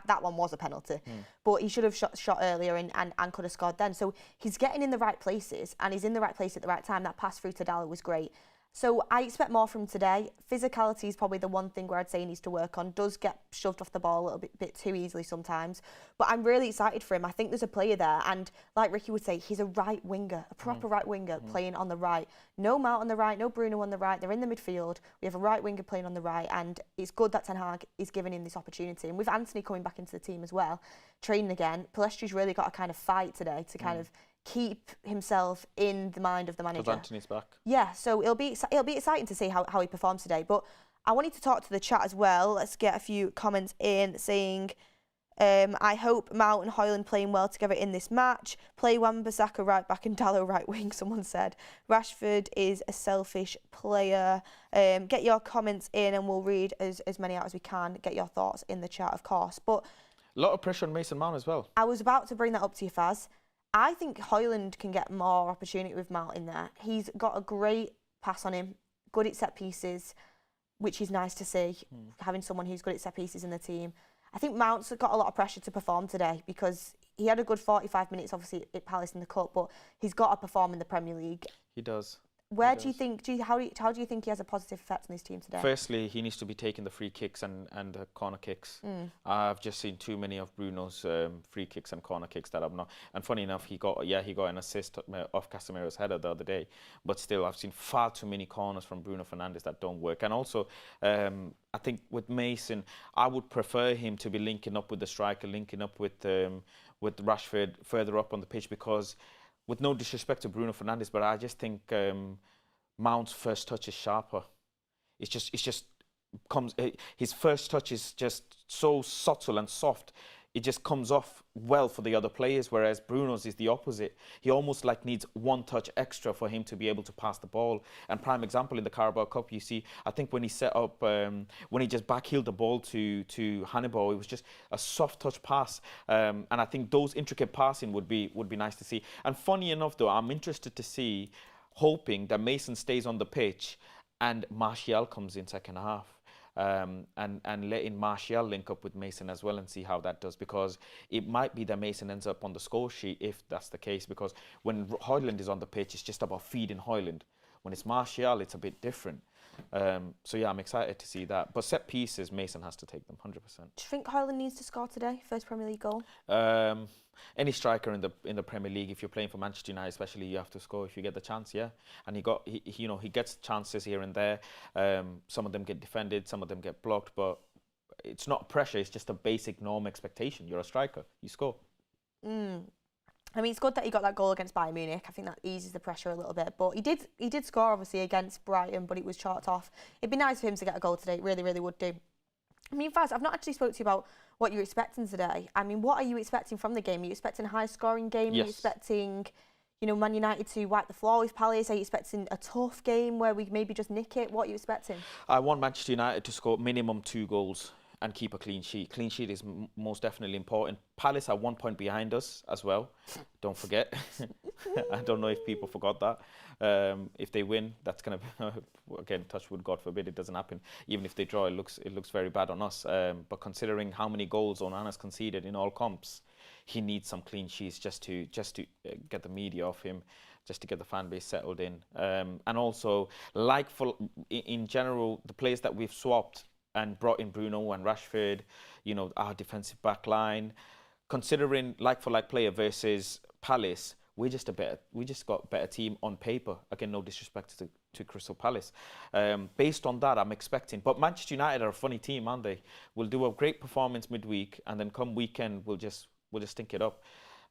that one was a penalty, but he should have shot earlier and could have scored then. So he's getting in the right places, and he's in the right place at the right time. That pass through to Dalot was great. So I expect more from today. Physicality is probably the one thing where I'd say he needs to work on. Does get shoved off the ball a little bit too easily sometimes. But I'm really excited for him. I think there's a player there. And like Ricky would say, he's a right winger, a proper right winger playing on the right. No Mount on the right, no Bruno on the right. They're in the midfield. We have a right winger playing on the right. And it's good that Ten Hag is giving him this opportunity. And with Anthony coming back into the team as well, training again, Pellistri's really got to kind of fight today to kind of keep himself in the mind of the manager. Because Anthony's back. Yeah, so it'll be exciting to see how he performs today. But I wanted to talk to the chat as well. Let's get a few comments in saying, I hope Mount and Hojlund playing well together in this match. Play Wan-Bissaka right back and Dalot right wing, someone said. Rashford is a selfish player. Get your comments in and we'll read as many out as we can. Get your thoughts in the chat, of course. But a lot of pressure on Mason Mount as well. I was about to bring that up to you, Faz. I think Hojlund can get more opportunity with Mount in there. He's got a great pass on him, good at set pieces, which is nice to see, having someone who's good at set pieces in the team. I think Mount's got a lot of pressure to perform today because he had a good 45 minutes, obviously, at Palace in the Cup, but he's got to perform in the Premier League. He does. How do you think he has a positive effect on his team today? Firstly, he needs to be taking the free kicks and the corner kicks. I've just seen too many of Bruno's free kicks and corner kicks that I'm not. And funny enough, he got an assist off Casemiro's header the other day. But still, I've seen far too many corners from Bruno Fernandes that don't work. And also, I think with Mason, I would prefer him to be linking up with the striker, linking up with Rashford further up on the pitch, because, with no disrespect to Bruno Fernandes, but I just think Mount's first touch is sharper. His first touch is just so subtle and soft. it just comes off well for the other players, whereas Bruno's is the opposite. He almost like needs one touch extra for him to be able to pass the ball. And prime example in the Carabao Cup, you see, I think when he set up, when he just backheeled the ball to Hannibal, it was just a soft touch pass. And I think those intricate passing would be nice to see. And funny enough, though, I'm interested to see, hoping that Mason stays on the pitch and Martial comes in second half. And letting Martial link up with Mason as well and see how that does, because it might be that Mason ends up on the score sheet if that's the case, because when Hojlund is on the pitch, it's just about feeding Hojlund. When it's Martial, it's a bit different. So yeah, I'm excited to see that. But set pieces, Mason has to take them 100%. Do you think Hojlund needs to score today? First Premier League goal? Any striker in the Premier League, if you're playing for Manchester United, especially, you have to score if you get the chance. Yeah, and he gets chances here and there. Some of them get defended, some of them get blocked, but it's not pressure. It's just a basic norm expectation. You're a striker, you score. I mean, it's good that he got that goal against Bayern Munich. I think that eases the pressure a little bit. But he did score, obviously, against Brighton, but it was chalked off. It'd be nice for him to get a goal today. It really, really would do. I mean, Faz, I've not actually spoke to you about what you're expecting today. I mean, what are you expecting from the game? Are you expecting a high-scoring game? Yes. Are you expecting, Man United to wipe the floor with Palace? Are you expecting a tough game where we maybe just nick it? What are you expecting? I want Manchester United to score minimum 2 goals and keep a clean sheet. Clean sheet is most definitely important. Palace are 1 point behind us as well. Don't forget. I don't know if people forgot that. If they win, that's going to again, touch wood, God forbid it doesn't happen. Even if they draw, it looks very bad on us. But considering how many goals Onana's conceded in all comps, he needs some clean sheets just to get the media off him, just to get the fan base settled in. And also, in general, the players that we've swapped and brought in Bruno and Rashford, our defensive back line, considering like-for-like player versus Palace, we just got a better team on paper. Again, no disrespect to Crystal Palace. Based on that, I'm expecting. But Manchester United are a funny team, aren't they? We'll do a great performance midweek, and then come weekend, we'll just stink it up.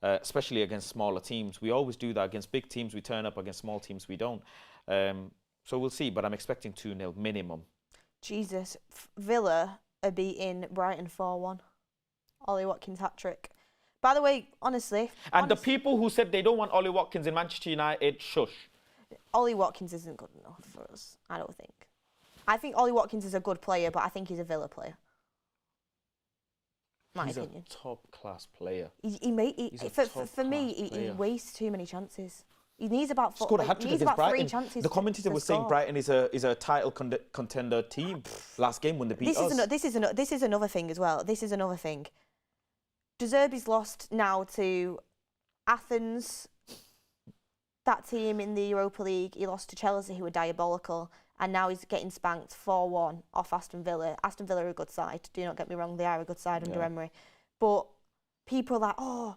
Especially against smaller teams. We always do that. Against big teams, we turn up. Against small teams, we don't. So we'll see. But I'm expecting 2-0 minimum. Jesus, Villa are beating Brighton 4-1. Ollie Watkins hat-trick. By the way, honestly... And the people who said they don't want Ollie Watkins in Manchester United, shush. Ollie Watkins isn't good enough for us, I don't think. I think Ollie Watkins is a good player, but I think he's a Villa player. He's opinion. A top-class player. For me, he wastes too many chances. He needs about scored a hat-trick against Brighton. 3 chances. The commentator was saying Brighton is a title contender team. Last game when they beat us. This is another thing as well. This is another thing. De Zerbi's lost now to Athens, that team in the Europa League. He lost to Chelsea, who were diabolical, and now he's getting spanked 4-1 off Aston Villa. Aston Villa are a good side. Do not get me wrong, they are a good side under Emery. But people are like, oh,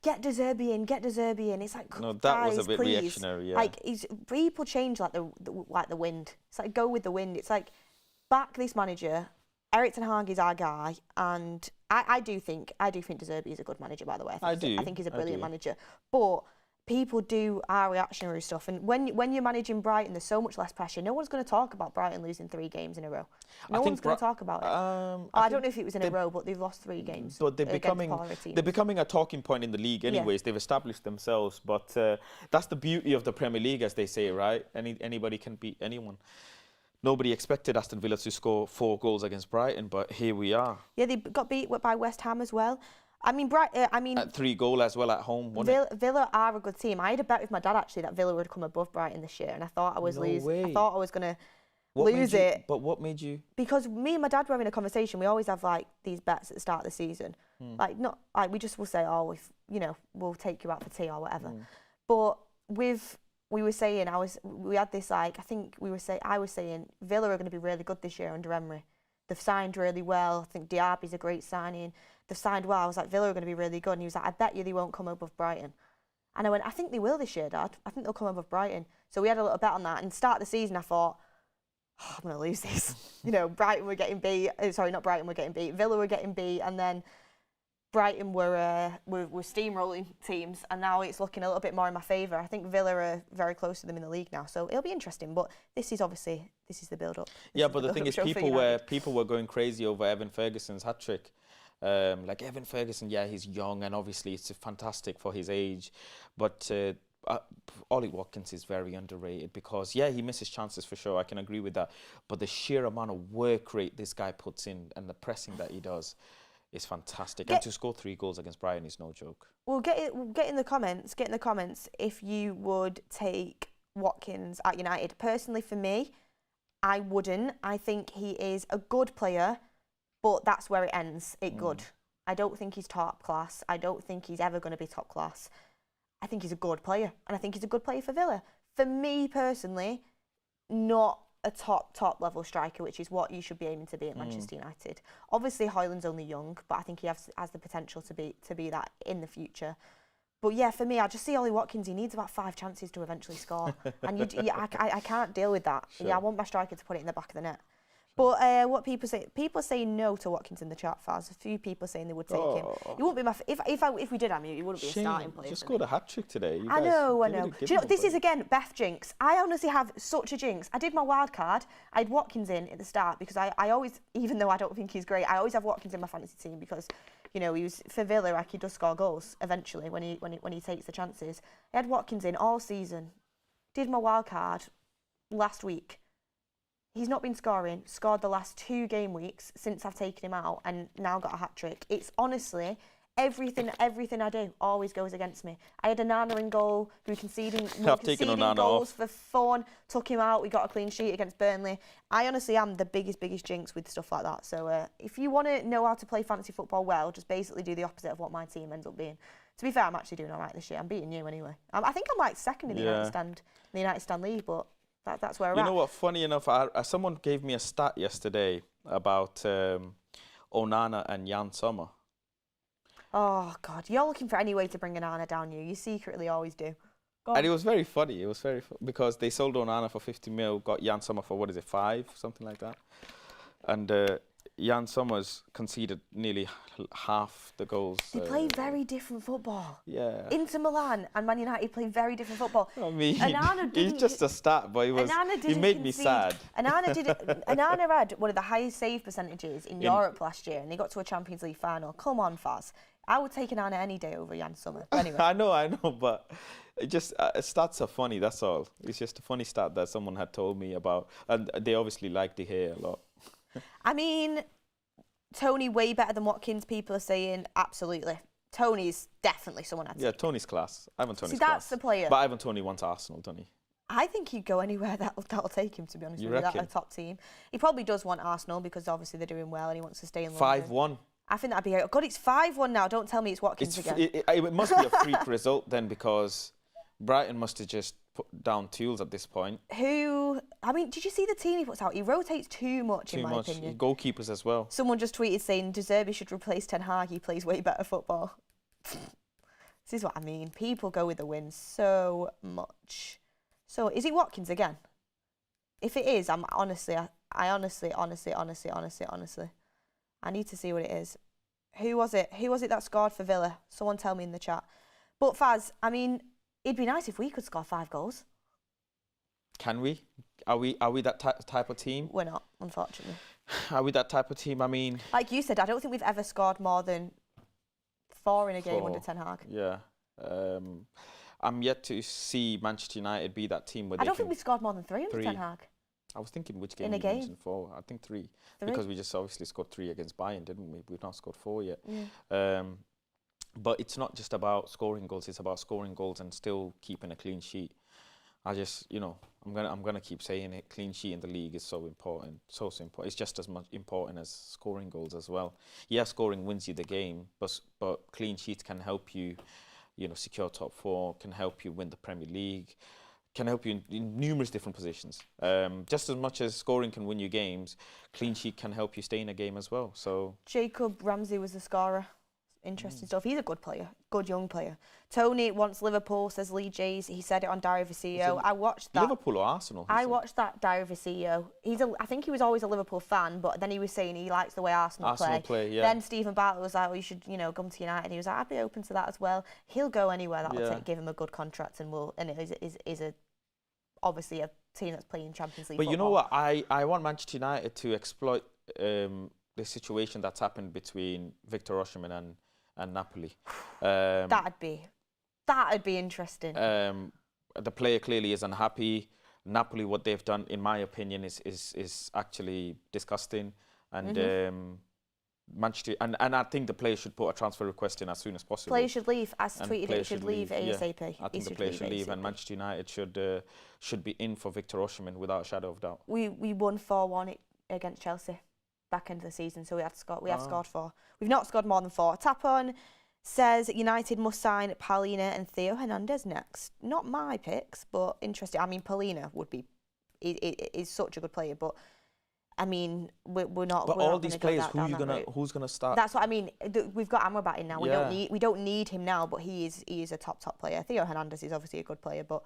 get De Zerbi in, get De Zerbi in. It's like, no, that guys, was a bit please. reactionary. Yeah. Like, people change like the wind. It's like, go with the wind. It's like, back this manager. Erik ten Hag is our guy, and I do think De Zerbi is a good manager, by the way. I think he's a brilliant manager. But people do our reactionary stuff, and when you're managing Brighton, there's so much less pressure. No one's going to talk about Brighton losing 3 games in a row. No one's going to talk about it. I don't know if it was in a row, but they've lost 3 games. But they're becoming a talking point in the league anyways. Yeah. They've established themselves, but that's the beauty of the Premier League, as they say, right? Anybody can beat anyone. Nobody expected Aston Villa to score 4 goals against Brighton, but here we are. Yeah, they got beat by West Ham as well. I mean, at 3 goal as well at home. Villa are a good team. I had a bet with my dad actually that Villa would come above Brighton this year, and I thought I was I thought I was going to lose it. But what made you? Because me and my dad were having a conversation. We always have like these bets at the start of the season. We just will say, oh, we'll take you out for tea or whatever. But we were saying, we had this I was saying Villa are going to be really good this year under Emery. They've signed really well. I think Diaby's a great signing. They've signed well. I was like, Villa are going to be really good. And he was like, I bet you they won't come above Brighton. And I went, I think they will this year, Dad. I think they'll come above Brighton. So we had a little bet on that. And start of the season, I thought, I'm going to lose this. Brighton were getting beat. Sorry, not Brighton were getting beat. Villa were getting beat. And then Brighton were steamrolling teams, and now it's looking a little bit more in my favour. I think Villa are very close to them in the league now, so it'll be interesting. But this is the build-up. Yeah, but the thing is, people were going crazy over Evan Ferguson's hat-trick. Like Evan Ferguson, yeah, he's young and obviously it's fantastic for his age, but Ollie Watkins is very underrated because, yeah, he misses chances for sure. I can agree with that. But the sheer amount of work rate this guy puts in and the pressing that he does is fantastic. And to score 3 goals against Brighton is no joke. We'll get in the comments. Get in the comments if you would take Watkins at United. Personally, for me, I wouldn't. I think he is a good player, but that's where it ends. Good. I don't think he's top class. I don't think he's ever going to be top class. I think he's a good player, and I think he's a good player for Villa. For me personally, not a top level striker, which is what you should be aiming to be at Manchester United. Obviously, Hojlund's only young, but I think he has the potential to be that in the future. But yeah, for me, I just see Ollie Watkins. He needs about 5 chances to eventually score, and I can't deal with that. Sure. Yeah, I want my striker to put it in the back of the net. But what people say no to Watkins in the chat. Faz, a few people saying they would take him. He wouldn't be my if we did have him, he wouldn't be a starting player. He just scored a hat-trick today. I know. Do you know, this is again Beth jinx. I honestly have such a jinx. I did my wild card. I had Watkins in at the start because I always, even though I don't think he's great, I always have Watkins in my fantasy team because, you know, he was for Villa. Like, he does score goals eventually when he takes the chances. I had Watkins in all season. Did my wild card last week. He's not been scoring, scored the last 2 game weeks since I've taken him out and now got a hat-trick. It's honestly, everything I do always goes against me. I had a Nana in goal, who conceding goals for fun, took him out, we got a clean sheet against Burnley. I honestly am the biggest jinx with stuff like that. So if you want to know how to play fantasy football well, just basically do the opposite of what my team ends up being. To be fair, I'm actually doing all right this year. I'm beating you anyway. I think I'm like second in the United Stand League, but that's where we're at. You know what, funny enough, someone gave me a stat yesterday about Onana and Jan Sommer. Oh, God. You're looking for any way to bring Onana down, you. You secretly always do. And it was very funny. It was very because they sold Onana for 50 mil, got Jan Sommer for, 5, something like that. And Jan Sommer's conceded nearly half the goals. They play very different football. Yeah. Inter Milan and Man United play very different football. I mean, he's just a stat, but he made me sad. Onana had one of the highest save percentages in Europe last year, and they got to a Champions League final. Come on, Faz. I would take Onana any day over Jan Sommer. Anyway. I know, but it just stats are funny. That's all. It's just a funny stat that someone had told me about, and they obviously like to hear a lot. I mean, Tony way better than Watkins. People are saying absolutely. Tony's definitely someone I'd Yeah, Tony's class. Ivan Tony's class. That's the player. But Ivan Tony wants Arsenal, doesn't he? I think he'd go anywhere that'll take him, to be honest with you. That's a top team. He probably does want Arsenal because obviously they're doing well and he wants to stay in London. 5-1. I think that'd be... God, it's 5-1 now. Don't tell me it's Watkins again. It must be a freak result then, because Brighton must have just put down tools at this point. I mean, did you see the team he puts out? He rotates too much, in my opinion. Goalkeepers as well. Someone just tweeted saying De Zerbi should replace Ten Hag. He plays way better football. This is what I mean. People go with the win so much. So, is it Watkins again? If it is, I honestly, I need to see what it is. Who was it? Who was it that scored for Villa? Someone tell me in the chat. But Faz, I mean, it'd be nice if we could score 5 goals. Can we? Are we that type of team? We're not, unfortunately. Are we that type of team? I mean... Like you said, I don't think we've ever scored more than 4 in a game under Ten Hag. Yeah. I'm yet to see Manchester United be that team where I don't think we scored more than 3 under Ten Hag. I was thinking which game in a game? Mentioned 4. I think 3. Because we just obviously scored 3 against Bayern, didn't we? We've not scored 4 yet. But it's not just about scoring goals. It's about scoring goals and still keeping a clean sheet. I just, I'm gonna keep saying it. Clean sheet in the league is so important, so important. It's just as much important as scoring goals as well. Yeah, scoring wins you the game, but clean sheets can help you, secure top 4. Can help you win the Premier League. Can help you in numerous different positions. Just as much as scoring can win you games, clean sheet can help you stay in a game as well. So Jacob Ramsey was the scorer. Interesting stuff. He's a good player, good young player. Tony wants Liverpool, says Lee Jays. He said it on Diary of a CEO. I watched that. Liverpool or Arsenal? I watched that Diary of a CEO. I think he was always a Liverpool fan, but then he was saying he likes the way Arsenal play. Yeah. Then Stephen Bartlett was like, well, you should, come to United. He was like, I'd be open to that as well. He'll go anywhere that'll give him a good contract, and it is obviously a team that's playing Champions League But football. you know what? I want Manchester United to exploit the the situation that's happened between Victor Osimhen and Napoli. That'd be interesting. The player clearly is unhappy. Napoli, what they've done, in my opinion, is actually disgusting. And Manchester, and I think the player should put a transfer request in as soon as possible. Player should leave. As tweeted, it should leave ASAP. Yeah, I think the player should leave, and Manchester United should be in for Victor Osimhen without a shadow of doubt. We won 4-1 against Chelsea back end of the season, so we have scored 4. We've not scored more than 4. Tapon says United must sign Paulina and Theo Hernandez next. Not my picks, but interesting. I mean, Paulina would be is such a good player, but I mean, we're not. But we're all not these gonna players, who's gonna start? That's what I mean. We've got Amrabat in now. Yeah. We don't need him now, but he is a top player. Theo Hernandez is obviously a good player, but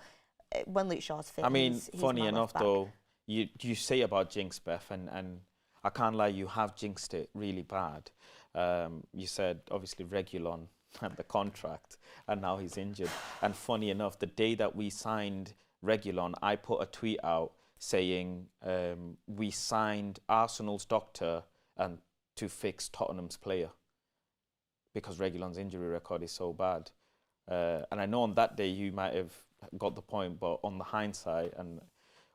when Luke Shaw's fit, I mean, he's funny my enough left back. though, you say about jinx, Beth, and I can't lie, you have jinxed it really bad. You said obviously Reguilon had the contract, and now he's injured. And funny enough, the day that we signed Reguilon, I put a tweet out saying we signed Arsenal's doctor and to fix Tottenham's player because Reguilon's injury record is so bad. And I know on that day you might have got the point, but on the hindsight and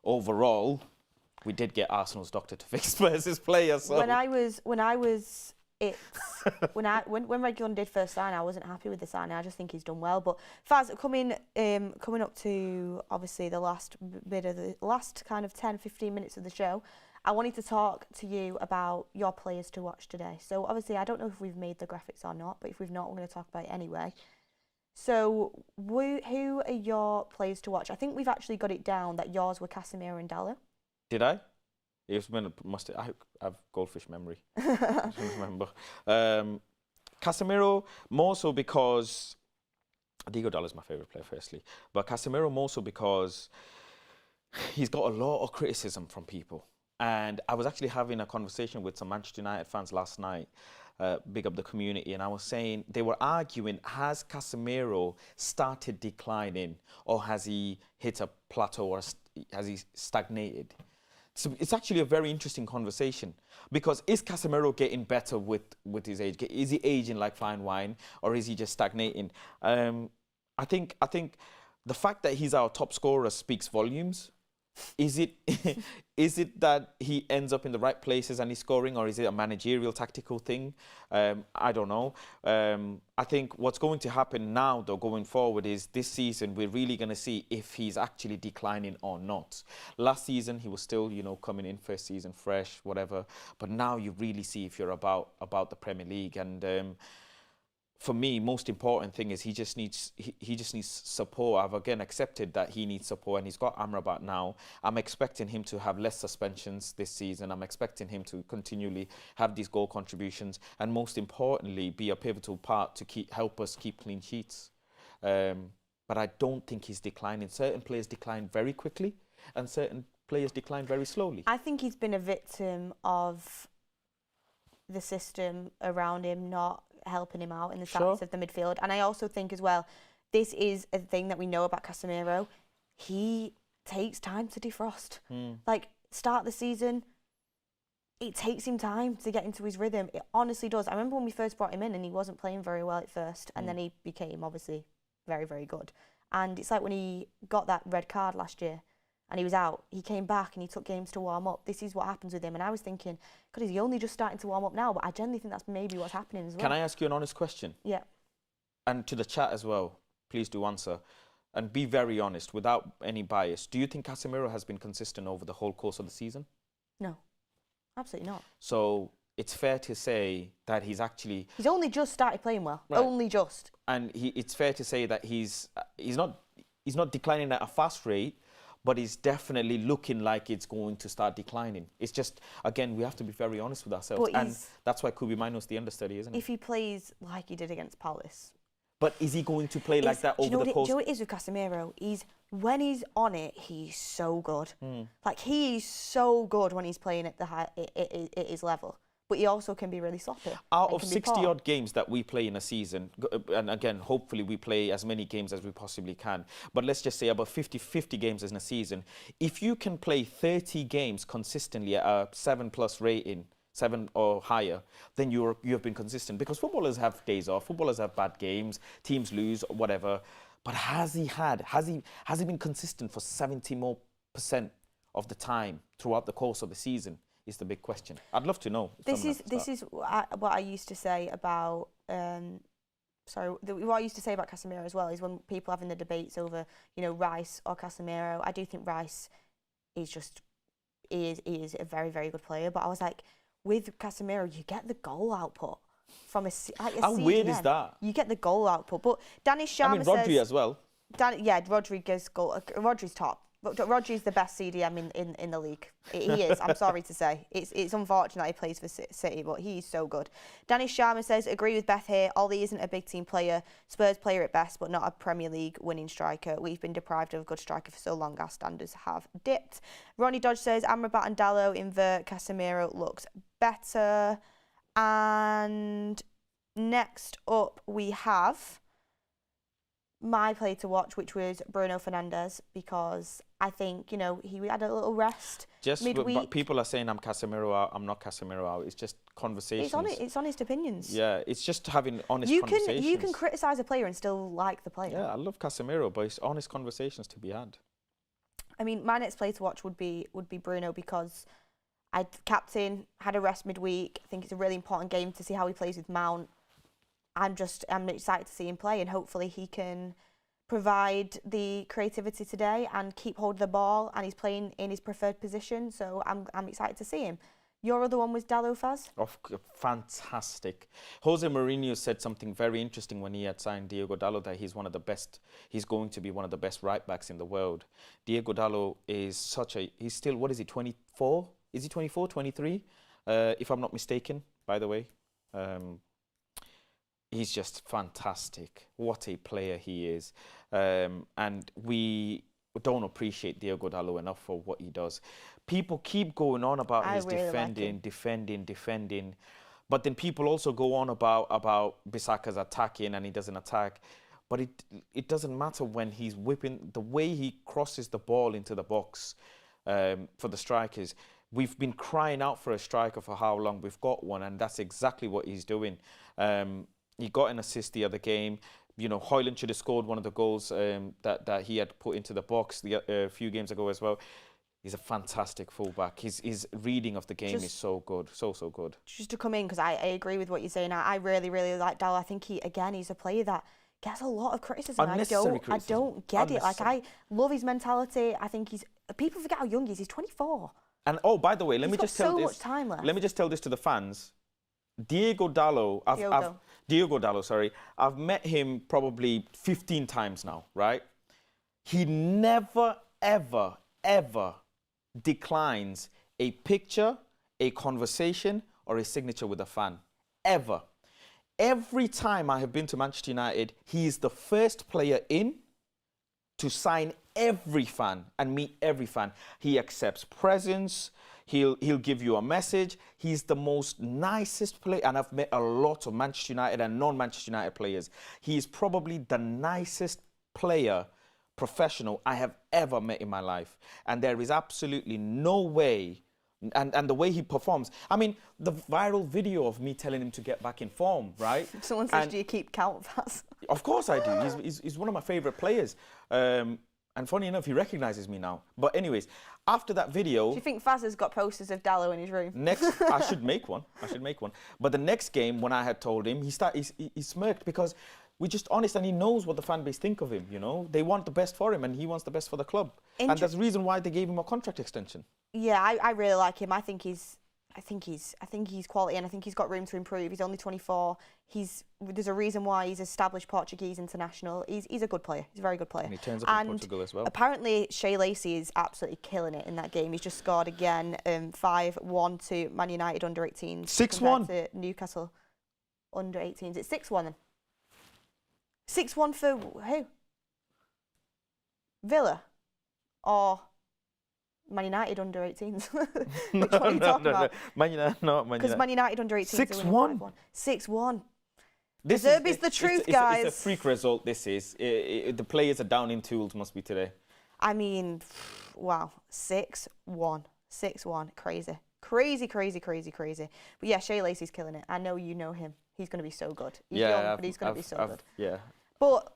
overall, we did get Arsenal's doctor to fix Spurs' player. So when Reguilon did first sign, I wasn't happy with the sign. I just think he's done well. But Faz, coming up to obviously the last kind of 10-15 minutes of the show, I wanted to talk to you about your players to watch today. So obviously, I don't know if we've made the graphics or not, but if we've not, we're going to talk about it anyway. So who are your players to watch? I think we've actually got it down that yours were Casemiro and Dalla. Did I? I have goldfish memory. I don't remember. Casemiro more so because Diego Dallo is my favourite player, firstly, but Casemiro more so because he's got a lot of criticism from people. And I was actually having a conversation with some Manchester United fans last night, big up the community, and I was saying, they were arguing, has Casemiro started declining, or has he hit a plateau, or has he stagnated? So it's actually a very interesting conversation, because is Casemiro getting better with his age? Is he aging like fine wine, or is he just stagnating? I think the fact that he's our top scorer speaks volumes. Is it that he ends up in the right places and he's scoring, or is it a managerial tactical thing? I don't know. I think what's going to happen now, though, going forward, is this season we're really going to see if he's actually declining or not. Last season he was still, coming in first season fresh, whatever. But now you really see if you're about the Premier League. And for me, most important thing is he just needs support. I've again accepted that he needs support, and he's got Amrabat now. I'm expecting him to have less suspensions this season. I'm expecting him to continually have these goal contributions, and most importantly, be a pivotal part to help us keep clean sheets. But I don't think he's declining. Certain players decline very quickly, and certain players decline very slowly. I think he's been a victim of the system around him not helping him out in the stance of the midfield. And I also think as well, this is a thing that we know about Casemiro. He takes time to defrost. Like, start the season, it takes him time to get into his rhythm. It honestly does. I remember when we first brought him in and he wasn't playing very well at first, and then he became obviously very, very good. And it's like when he got that red card last year and he was out, he came back and he took games to warm up. This is what happens with him. And I was thinking, God, is he only just starting to warm up now? But I generally think that's maybe what's happening as well. Can I ask you an honest question? Yeah. And to the chat as well, please do answer. And be very honest, without any bias. Do you think Casemiro has been consistent over the whole course of the season? No, absolutely not. So it's fair to say that he's only just started playing well. Right. Only just. And it's fair to say that he's not declining at a fast rate, but he's definitely looking like it's going to start declining. It's just, again, we have to be very honest with ourselves. And that's why Kubi Minu's the understudy, isn't it? If he plays like he did against Palace. But is he going to play like that over the course? Do you know what it is with Casemiro? When he's on it, he's so good. Like, he is so good when he's playing at his level. But he also can be really sloppy. Out of 60-odd games that we play in a season, and again, hopefully we play as many games as we possibly can, but let's just say about 50 games in a season, if you can play 30 games consistently at a 7+ rating, 7 or higher, then you have been consistent. Because footballers have days off, footballers have bad games, teams lose, whatever. But has he been consistent for 70% more of the time throughout the course of the season? Is the big question. I'd love to know. This is what I used to say about. What I used to say about Casemiro as well is when people having the debates over, Rice or Casemiro. I do think Rice is he is a very, very good player. But I was like, with Casemiro, you get the goal output from a How weird is that? You get the goal output. But Danny Sharma Rodri says, as well. Rodri's goal. Rodri's top. Rodri's the best CDM in the league. He is. I'm sorry to say. It's unfortunate he plays for City, but he's so good. Danny Sharma says, agree with Beth here. Ollie isn't a big team player. Spurs player at best, but not a Premier League winning striker. We've been deprived of a good striker for so long. Our standards have dipped. Ronnie Dodge says, Amrabat and Dalot invert. Casemiro looks better. And next up we have my play to watch, which was Bruno Fernandes, because I think, he had a little rest midweek. But people are saying I'm Casemiro out, I'm not Casemiro out. It's just conversations. It's honest opinions. Yeah, it's just having honest conversations. You can criticise a player and still like the player. Yeah, I love Casemiro, but it's honest conversations to be had. I mean, my next play to watch would be Bruno, because captain had a rest midweek. I think it's a really important game to see how he plays with Mount. I'm excited to see him play, and hopefully he can provide the creativity today and keep hold of the ball, and he's playing in his preferred position, so I'm excited to see him. Your other one was Dalot, Faz? Fantastic. Jose Mourinho said something very interesting when he had signed Diogo Dalot, that he's going to be one of the best right backs in the world. Diogo Dalot is he's still, what is he, 24? Is he 24, 23? If I'm not mistaken, by the way. He's just fantastic. What a player he is. And we don't appreciate Diogo Dalot enough for what he does. People keep going on about his defending. But then people also go on about Bissaka's attacking and he doesn't attack. But it doesn't matter when he's whipping, the way he crosses the ball into the box for the strikers. We've been crying out for a striker for how long? We've got one, and that's exactly what he's doing. He got an assist the other game. Hojlund should have scored one of the goals that he had put into the box a few games ago as well. He's a fantastic fullback. His reading of the game is so good, so good. Just to come in, because I agree with what you're saying. I really, really like Dalot. I think he's a player that gets a lot of criticism. I don't get it. Like, I love his mentality. I think people forget how young he is. He's 24. And by the way, let me just tell this. Much time left. Let me just tell this to the fans. Diogo Dalot, I've met him probably 15 times now, right? He never, ever, ever declines a picture, a conversation, or a signature with a fan. Ever. Every time I have been to Manchester United, he is the first player in to sign every fan and meet every fan. He accepts presents. He'll give you a message. He's the most nicest player, and I've met a lot of Manchester United and non-Manchester United players. He is probably the nicest player, professional, I have ever met in my life. And there is absolutely no way, and the way he performs. I mean, the viral video of me telling him to get back in form, right? Someone says, do you keep count of that? Of course I do. He's one of my favourite players. And funny enough, he recognises me now. But anyways, after that video... Do you think Faz has got posters of Dalot in his room? I should make one. But the next game, when I had told him, he smirked, because we're just honest, and he knows what the fan base think of him, They want the best for him, and he wants the best for the club. And that's the reason why they gave him a contract extension. Yeah, I really like him. I think he's quality, and I think he's got room to improve. He's only 24. There's a reason why he's established Portuguese international. He's a good player. He's a very good player. And he turns up in Portugal as well. Apparently, Shea Lacey is absolutely killing it in that game. He's just scored again, 5-1 to Man United under 18s. 6-1 to Newcastle under 18s. It's 6-1 then. 6-1 for who? Villa or Man United under 18s? Which one are you talking about? Man United, not Man United. Because Man United under 18s 6-1. 6-1. The Derby's the truth, guys. It's a freak result, this is. The players are down in tools, must be today. I mean, wow. 6-1. 6-1. Crazy. Crazy. But yeah, Shea Lacey's killing it. I know you know him. He's going to be so good. He's Yeah, young, but he's going to be so good. Yeah. But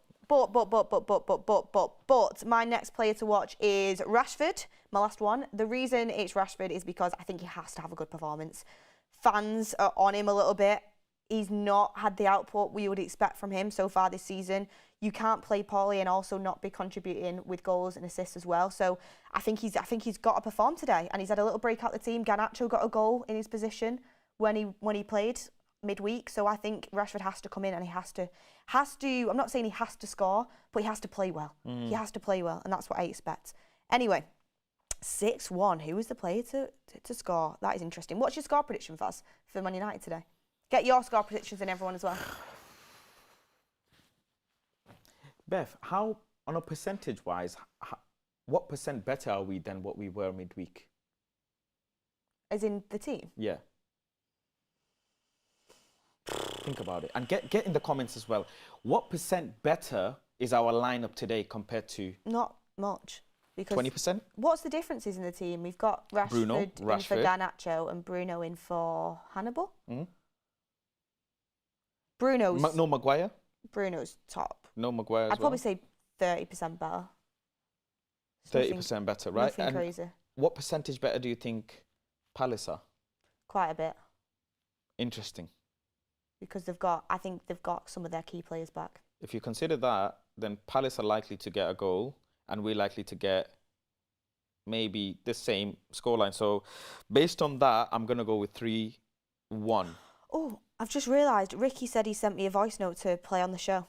my next player to watch is Rashford, my last one. The reason it's Rashford is because I think he has to have a good performance. Fans are on him a little bit. He's not had the output we would expect from him so far this season. You can't play poorly and also not be contributing with goals and assists as well. So I think he's got to perform today, and he's had a little break out the team. Garnacho got a goal in his position when he played midweek. So I think Rashford has to come in, and he has to. I'm not saying he has to score, but he has to play well. He has to play well, and that's what I expect. Anyway, 6-1. Who was the player to score? That is interesting. What's your score prediction, Faz, for Man United today? Get your score predictions in, everyone, as well. Beth, how, on a percentage-wise, what percent better are we than what we were midweek? As in the team? Yeah. Think about it. And get in the comments as well. What percent better is our lineup today compared to... Not much. Because 20%? What's the differences in the team? We've got Rashford in for Garnacho and Bruno in for Hannibal. Bruno's... No Maguire? Bruno's top. No Maguire as I'd probably say 30% better. 30% better, right? Nothing and crazy. what percentage better do you think Palace are? Quite a bit. Interesting. Because I think they've got some of their key players back. If you consider that, then Palace are likely to get a goal, and we're likely to get maybe the same scoreline. So based on that, I'm going to go with 3-1. Oh, I've just realised Ricky said he sent me a voice note to play on the show.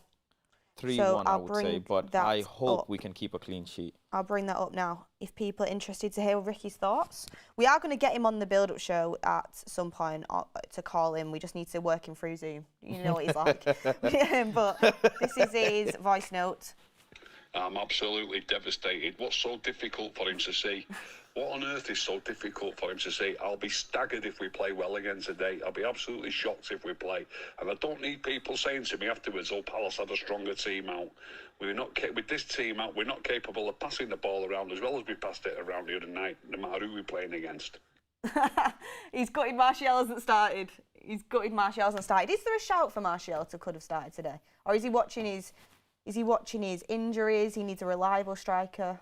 3-1, I would say, but I hope we can keep a clean sheet. I'll bring that up now. If people are interested to hear Ricky's thoughts, we are going to get him on the build-up show at some point to call him. We just need to work him through Zoom. You know what he's like. But this is his voice note. I'm absolutely devastated. What's so difficult for him to see? What on earth is so difficult for him to see? I'll be staggered if we play well again today. I'll be absolutely shocked if we play. And I don't need people saying to me afterwards, oh, Palace had a stronger team out. With this team out, we're not capable of passing the ball around as well as we passed it around the other night, no matter who we're playing against. He's gutted Martial hasn't started. Is there a shout for Martial to could have started today? Or is he watching his injuries? He needs a reliable striker.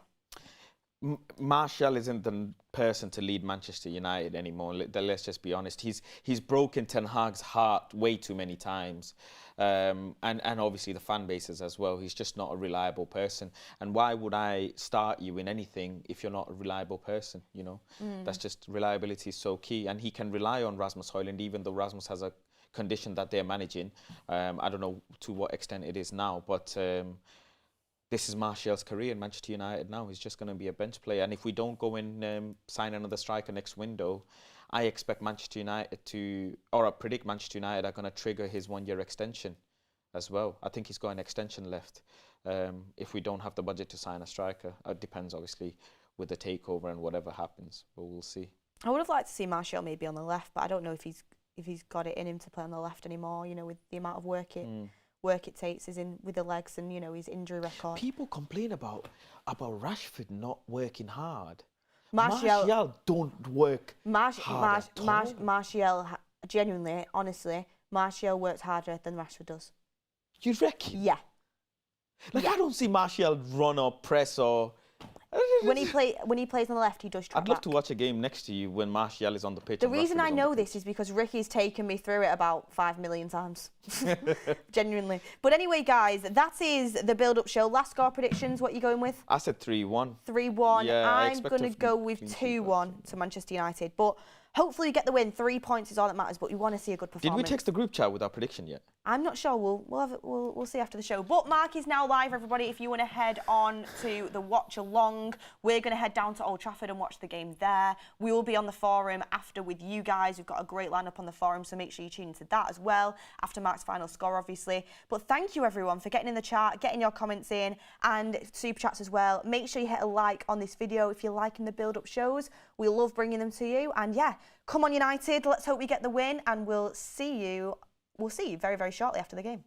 Martial isn't the person to lead Manchester United anymore. Let's just be honest. He's broken Ten Hag's heart way too many times, and obviously the fan bases as well. He's just not a reliable person. And why would I start you in anything if you're not a reliable person? You know, that's just reliability is so key. And he can rely on Rasmus Hojlund, even though Rasmus has a condition that they're managing. I don't know to what extent it is now, but. This is Martial's career in Manchester United now. He's just going to be a bench player. And if we don't go and sign another striker next window, I expect Manchester United I predict Manchester United are going to trigger his 1-year extension as well. I think he's got an extension left if we don't have the budget to sign a striker. It depends, obviously, with the takeover and whatever happens, but we'll see. I would have liked to see Martial maybe on the left, but I don't know if he's got it in him to play on the left anymore, you know, with the amount of work it takes is in with the legs and, you know, his injury record. People complain about Rashford not working hard. Martial don't work hard at all. Martial, genuinely, honestly, Martial works harder than Rashford does. You reckon? Yeah. I don't see Martial run or press or... When he plays on the left, he does track I'd love back. to watch a game next to you when Martial is on the pitch. The reason I know this is because Ricky's taken me through it about 5 million times. Genuinely. But anyway, guys, that is the build-up show. Last score predictions, what are you going with? I said 3-1. 3-1. Yeah, I'm going to go with 2-1 to Manchester United. But hopefully we get the win. 3 points is all that matters, but we want to see a good performance. Did we text the group chat with our prediction yet? I'm not sure. We'll see after the show. But Mark is now live, everybody. If you want to head on to the watch along, we're going to head down to Old Trafford and watch the game there. We will be on the forum after with you guys. We've got a great lineup on the forum, so make sure you tune into that as well after Mark's final score, obviously. But thank you, everyone, for getting in the chat, getting your comments in, and super chats as well. Make sure you hit a like on this video if you're liking the build-up shows. We love bringing them to you. And yeah, come on, United. Let's hope we get the win, and we'll see you very, very shortly after the game.